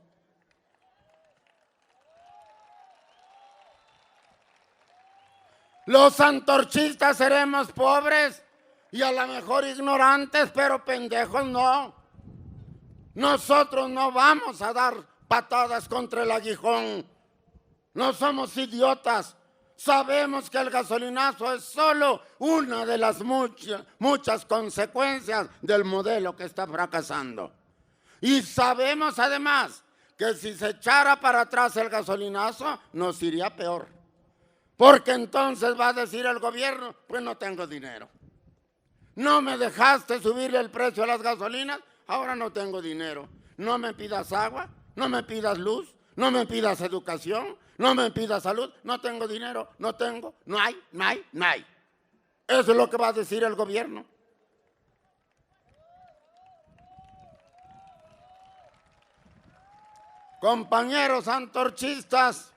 Los antorchistas seremos pobres y a lo mejor ignorantes, pero pendejos no. Nosotros no vamos a dar patadas contra el aguijón. No somos idiotas. Sabemos que el gasolinazo es solo una de las muchas consecuencias del modelo que está fracasando. Y sabemos además que si se echara para atrás el gasolinazo, nos iría peor. Porque entonces va a decir el gobierno, pues no tengo dinero. No me dejaste subirle el precio a las gasolinas, ahora no tengo dinero. No me pidas agua, no me pidas luz, no me pidas educación, no me pidas salud, no tengo dinero, no hay. Eso es lo que va a decir el gobierno. Compañeros antorchistas,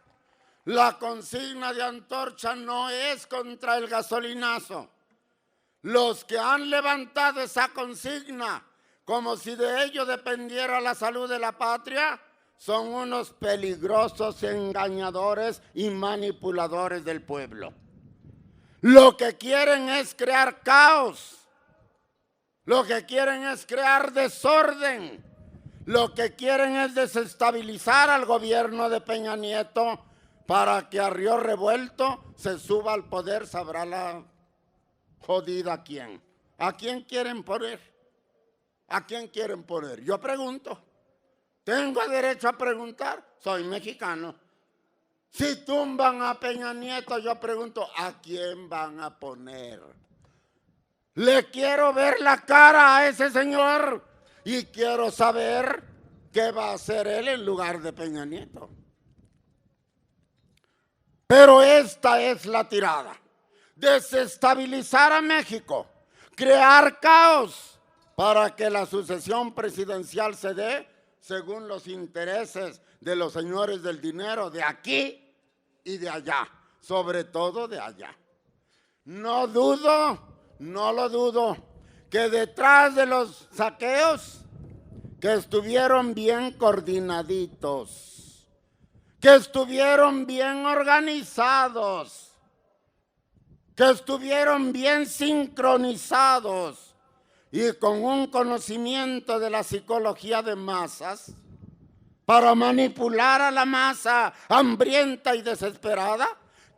la consigna de Antorcha no es contra el gasolinazo. Los que han levantado esa consigna como si de ello dependiera la salud de la patria son unos peligrosos engañadores y manipuladores del pueblo. Lo que quieren es crear caos. Lo que quieren es crear desorden. Lo que quieren es desestabilizar al gobierno de Peña Nieto para que a río revuelto se suba al poder, sabrá la jodida quién. ¿A quién quieren poner? ¿A quién quieren poner? Yo pregunto. ¿Tengo derecho a preguntar? Soy mexicano. Si tumban a Peña Nieto, yo pregunto, ¿a quién van a poner? Le quiero ver la cara a ese señor y quiero saber qué va a hacer él en lugar de Peña Nieto. Pero esta es la tirada. Desestabilizar a México, crear caos para que la sucesión presidencial se dé según los intereses de los señores del dinero de aquí y de allá, sobre todo de allá. No lo dudo, que detrás de los saqueos que estuvieron bien coordinaditos, que estuvieron bien organizados, que estuvieron bien sincronizados y con un conocimiento de la psicología de masas para manipular a la masa hambrienta y desesperada,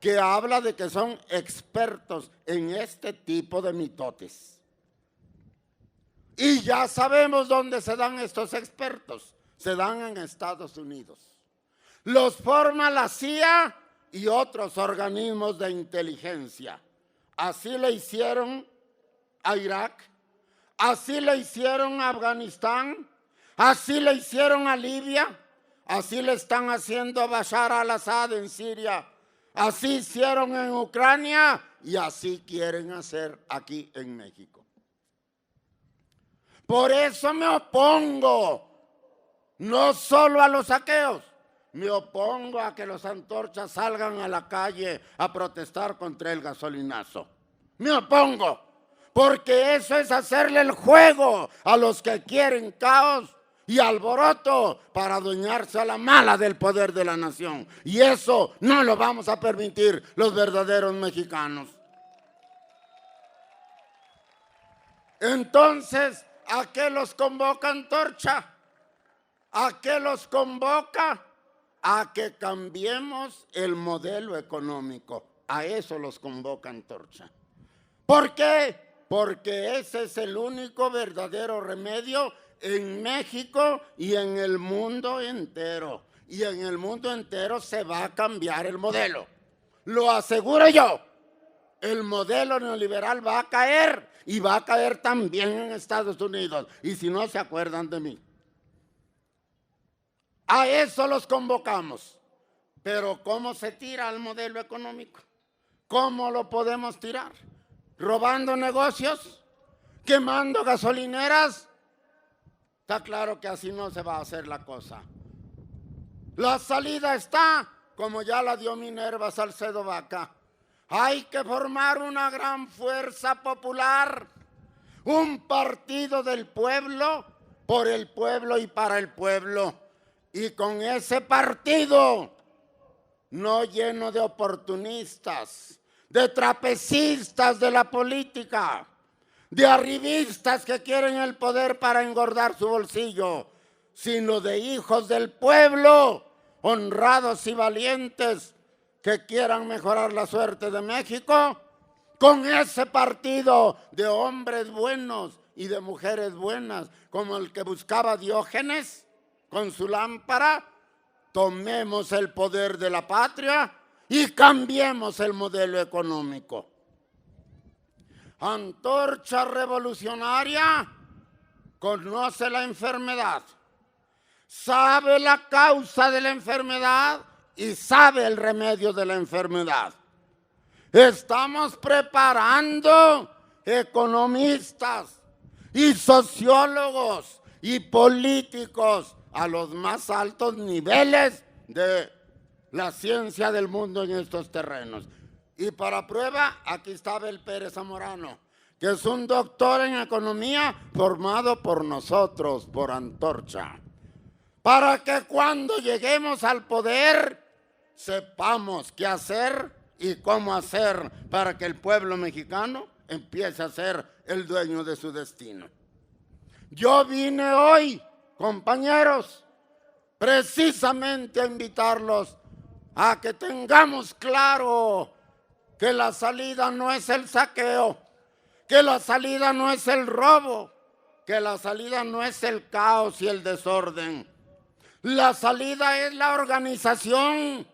que habla de que son expertos en este tipo de mitotes. Y ya sabemos dónde se dan estos expertos. Se dan en Estados Unidos. Los forma la CIA y otros organismos de inteligencia. Así le hicieron a Irak, así le hicieron a Afganistán, así le hicieron a Libia, así le están haciendo a Bashar al-Assad en Siria, así hicieron en Ucrania y así quieren hacer aquí en México. Por eso me opongo no solo a los saqueos, me opongo a que los antorchas salgan a la calle a protestar contra el gasolinazo. Me opongo, porque eso es hacerle el juego a los que quieren caos y alboroto para adueñarse a la mala del poder de la nación. Y eso no lo vamos a permitir los verdaderos mexicanos. Entonces, ¿a qué los convoca Antorcha? ¿A qué los convoca? A que cambiemos el modelo económico. A eso los convoca Antorcha. ¿Por qué? Porque ese es el único verdadero remedio en México y en el mundo entero. Y en el mundo entero se va a cambiar el modelo. Lo aseguro yo. el modelo neoliberal va a caer y va a caer también en Estados Unidos. Y si no se acuerdan de mí. A eso los convocamos. Pero ¿cómo se tira el modelo económico? ¿Cómo lo podemos tirar? ¿Robando negocios? ¿Quemando gasolineras? Está claro que así no se va a hacer la cosa. La salida está, como ya la dio Minerva Salcedo Vaca. Hay que formar una gran fuerza popular, un partido del pueblo, por el pueblo y para el pueblo. Y con ese partido, no lleno de oportunistas, de trapecistas de la política, de arribistas que quieren el poder para engordar su bolsillo, sino de hijos del pueblo, honrados y valientes, que quieran mejorar la suerte de México. Con ese partido de hombres buenos y de mujeres buenas, como el que buscaba Diógenes con su lámpara, tomemos el poder de la patria y cambiemos el modelo económico. Antorcha revolucionaria conoce la enfermedad, sabe la causa de la enfermedad y sabe el remedio de la enfermedad. Estamos preparando economistas y sociólogos y políticos a los más altos niveles de la ciencia del mundo en estos terrenos. Y para prueba, aquí está Abel Pérez Zamorano, que es un doctor en economía formado por nosotros, por Antorcha, para que cuando lleguemos al poder sepamos qué hacer y cómo hacer para que el pueblo mexicano empiece a ser el dueño de su destino. Yo vine hoy, compañeros, precisamente a invitarlos a que tengamos claro que la salida no es el saqueo, que la salida no es el robo, que la salida no es el caos y el desorden. La salida es la organización,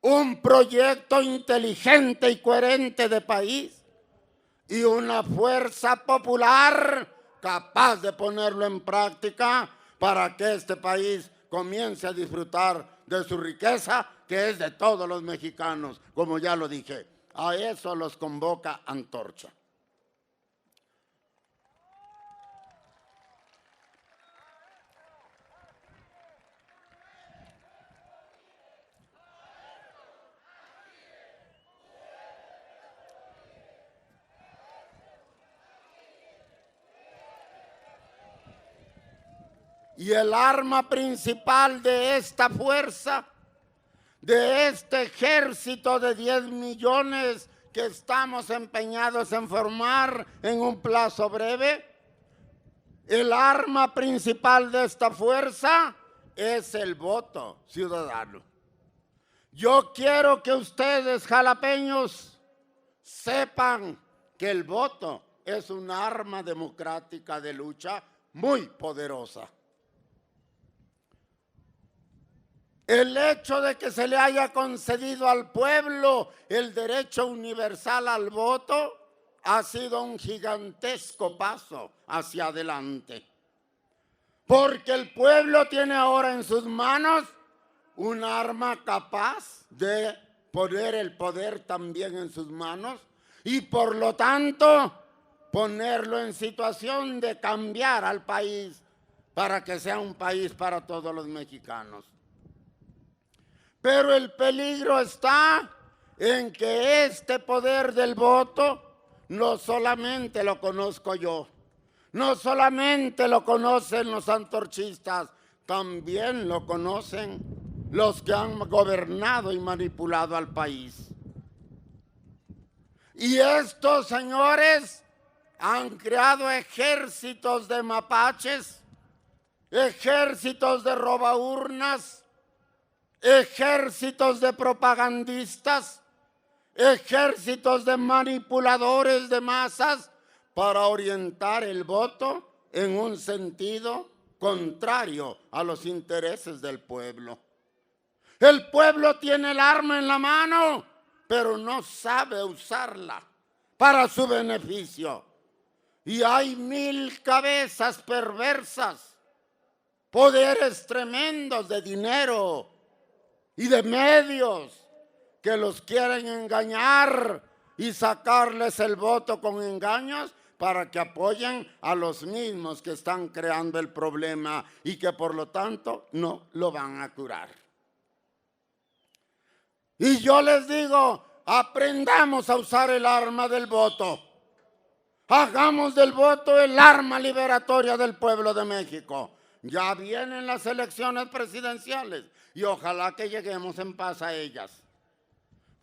un proyecto inteligente y coherente de país y una fuerza popular capaz de ponerlo en práctica para que este país comience a disfrutar de su riqueza, que es de todos los mexicanos, como ya lo dije. A eso los convoca Antorcha. Y el arma principal de esta fuerza, de este ejército de 10 millones que estamos empeñados en formar en un plazo breve, el arma principal de esta fuerza es el voto ciudadano. Yo quiero que ustedes, jalapeños, sepan que el voto es un arma democrática de lucha muy poderosa. El hecho de que se le haya concedido al pueblo el derecho universal al voto ha sido un gigantesco paso hacia adelante. Porque el pueblo tiene ahora en sus manos un arma capaz de poner el poder también en sus manos y por lo tanto ponerlo en situación de cambiar al país para que sea un país para todos los mexicanos. Pero el peligro está en que este poder del voto no solamente lo conozco yo, no solamente lo conocen los antorchistas, también lo conocen los que han gobernado y manipulado al país. Y estos señores han creado ejércitos de mapaches, ejércitos de robaurnas, ejércitos de propagandistas, ejércitos de manipuladores de masas para orientar el voto en un sentido contrario a los intereses del pueblo. El pueblo tiene el arma en la mano, pero no sabe usarla para su beneficio. Y hay 1000 cabezas perversas, poderes tremendos de dinero y de medios que los quieren engañar y sacarles el voto con engaños para que apoyen a los mismos que están creando el problema y que por lo tanto no lo van a curar. Y yo les digo, aprendamos a usar el arma del voto. Hagamos del voto el arma liberatoria del pueblo de México. Ya vienen las elecciones presidenciales y ojalá que lleguemos en paz a ellas.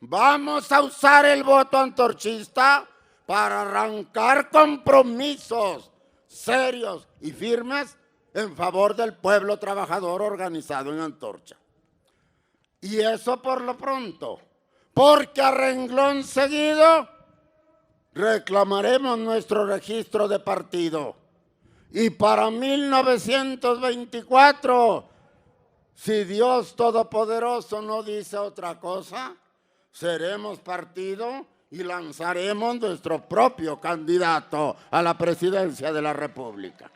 Vamos a usar el voto antorchista para arrancar compromisos serios y firmes en favor del pueblo trabajador organizado en Antorcha. Y eso por lo pronto, porque a renglón seguido reclamaremos nuestro registro de partido. Y para 1924, si Dios Todopoderoso no dice otra cosa, seremos partido y lanzaremos nuestro propio candidato a la presidencia de la República.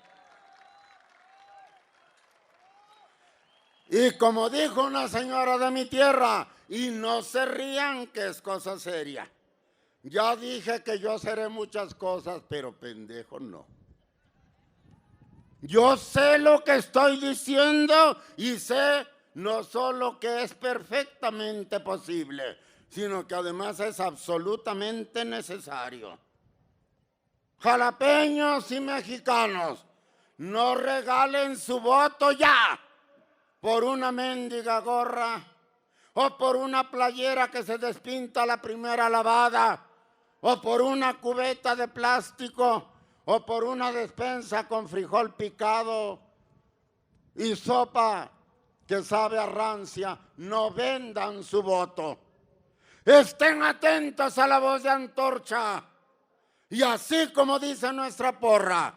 Y como dijo una señora de mi tierra, y no se rían que es cosa seria. Ya dije que yo seré muchas cosas, pero pendejo no. Yo sé lo que estoy diciendo y sé no solo que es perfectamente posible, sino que además es absolutamente necesario. Jalapeños y mexicanos, no regalen su voto ya por una mendiga gorra o por una playera que se despinta la primera lavada o por una cubeta de plástico o por una despensa con frijol picado y sopa que sabe a rancia. No vendan su voto. Estén atentos a la voz de Antorcha. Y así como dice nuestra porra,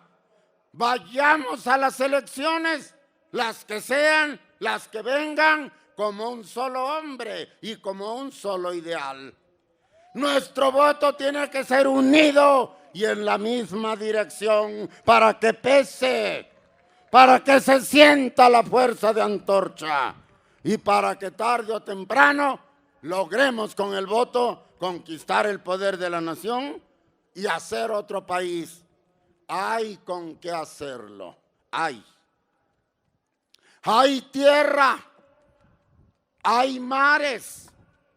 vayamos a las elecciones, las que sean, las que vengan, como un solo hombre y como un solo ideal. Nuestro voto tiene que ser unido y en la misma dirección para que pese, para que se sienta la fuerza de Antorcha y para que tarde o temprano logremos con el voto conquistar el poder de la nación y hacer otro país. Hay con qué hacerlo, hay. Hay tierra, hay mares,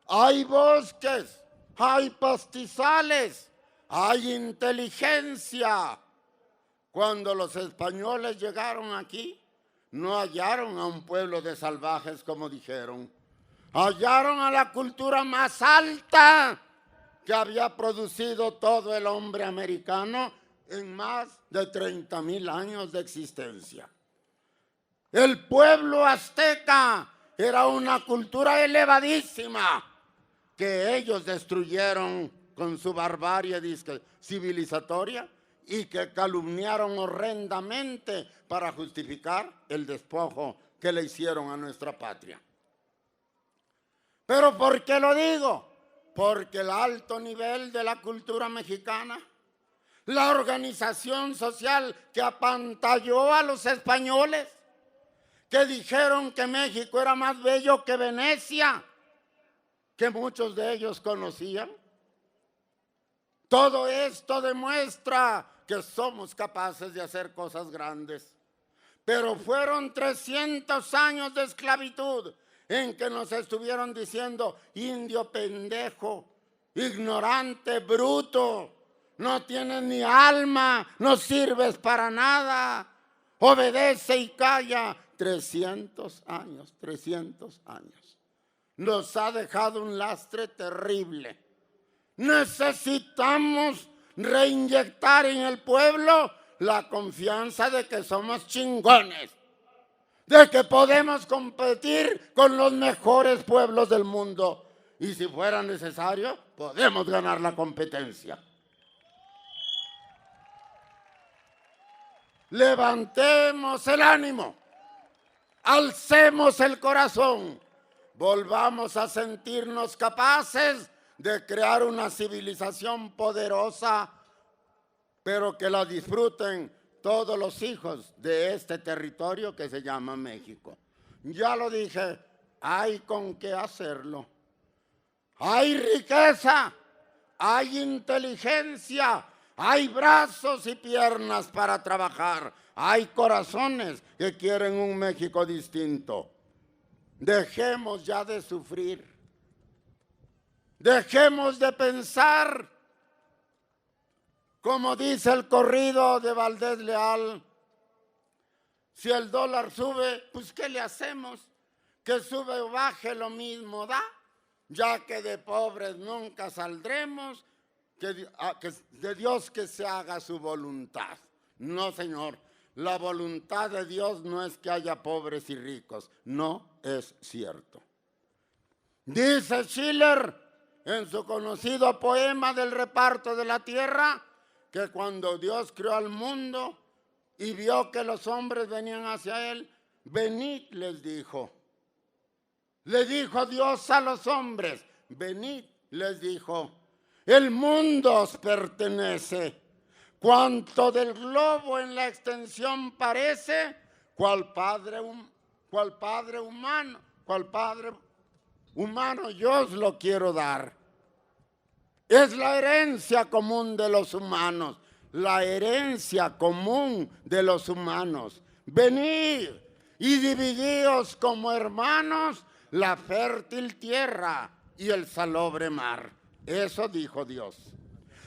hay bosques, hay pastizales, hay inteligencia. Cuando los españoles llegaron aquí, no hallaron a un pueblo de salvajes como dijeron. Hallaron a la cultura más alta que había producido todo el hombre americano en más de 30,000 años de existencia. El pueblo azteca era una cultura elevadísima que ellos destruyeron con su barbarie civilizatoria y que calumniaron horrendamente para justificar el despojo que le hicieron a nuestra patria. ¿Pero por qué lo digo? Porque el alto nivel de la cultura mexicana, la organización social que apantalló a los españoles, que dijeron que México era más bello que Venecia, que muchos de ellos conocían. Todo esto demuestra que somos capaces de hacer cosas grandes. Pero fueron 300 años de esclavitud en que nos estuvieron diciendo indio pendejo, ignorante, bruto, no tienes ni alma, no sirves para nada, obedece y calla. 300 años, 300 años. Nos ha dejado un lastre terrible. Necesitamos reinyectar en el pueblo la confianza de que somos chingones, de que podemos competir con los mejores pueblos del mundo y si fuera necesario podemos ganar la competencia. Levantemos el ánimo, alcemos el corazón, volvamos a sentirnos capaces de crear una civilización poderosa, pero que la disfruten todos los hijos de este territorio que se llama México. Ya lo dije, hay con qué hacerlo. Hay riqueza, hay inteligencia, hay brazos y piernas para trabajar, hay corazones que quieren un México distinto. Dejemos ya de sufrir, dejemos de pensar, como dice el corrido de Valdés Leal, si el dólar sube, pues ¿qué le hacemos? Que sube o baje lo mismo da, ya que de pobres nunca saldremos, que de Dios que se haga su voluntad. No, señor, la voluntad de Dios no es que haya pobres y ricos, no es cierto. Dice Schiller en su conocido poema del reparto de la tierra, que cuando Dios creó al mundo y vio que los hombres venían hacia él, venid, les dijo. Le dijo Dios a los hombres, venid, les dijo, el mundo os pertenece. Cuanto del globo en la extensión parece, cual padre humano yo os lo quiero dar. Es la herencia común de los humanos, la herencia común de los humanos. Venid y dividíos como hermanos la fértil tierra y el salobre mar. Eso dijo Dios.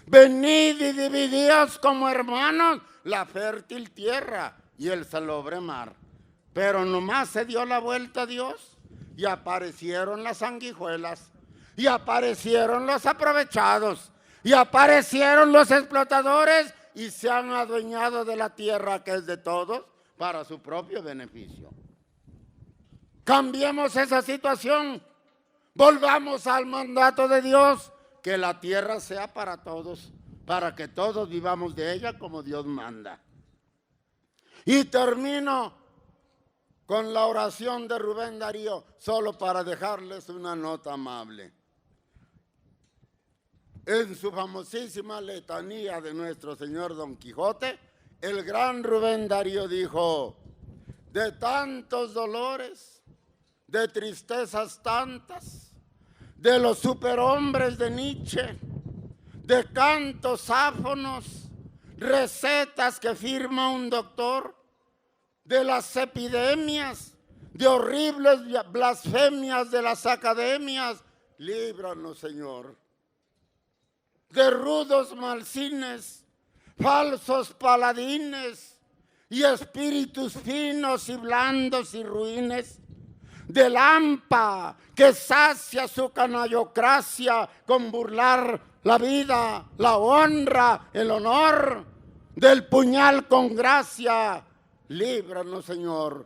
Venid y dividíos como hermanos la fértil tierra y el salobre mar. Pero nomás se dio la vuelta a Dios y aparecieron las sanguijuelas. Y aparecieron los aprovechados, y aparecieron los explotadores, y se han adueñado de la tierra que es de todos para su propio beneficio. Cambiemos esa situación, volvamos al mandato de Dios, que la tierra sea para todos, para que todos vivamos de ella como Dios manda. Y termino con la oración de Rubén Darío, solo para dejarles una nota amable. En su famosísima letanía de nuestro Señor Don Quijote, el gran Rubén Darío dijo, de tantos dolores, de tristezas tantas, de los superhombres de Nietzsche, de cantos áfonos, recetas que firma un doctor, de las epidemias, de horribles blasfemias de las academias, líbranos, Señor. De rudos malsines, falsos paladines y espíritus finos y blandos y ruines, del hampa que sacia su canallocracia con burlar la vida, la honra, el honor, del puñal con gracia, líbranos, Señor.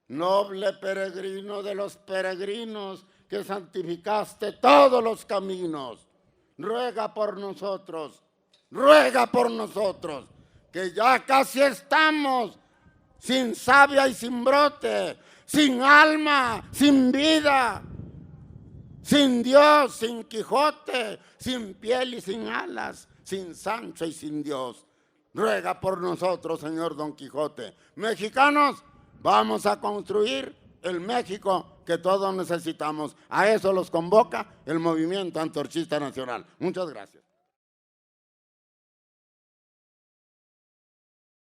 Noble peregrino de los peregrinos que santificaste todos los caminos, ruega por nosotros, que ya casi estamos sin savia y sin brote, sin alma, sin vida, sin Dios, sin Quijote, sin piel y sin alas, sin Sancho y sin Dios. Ruega por nosotros, Señor Don Quijote. Mexicanos, vamos a construir el México que todos necesitamos. A eso los convoca el Movimiento Antorchista Nacional. Muchas gracias.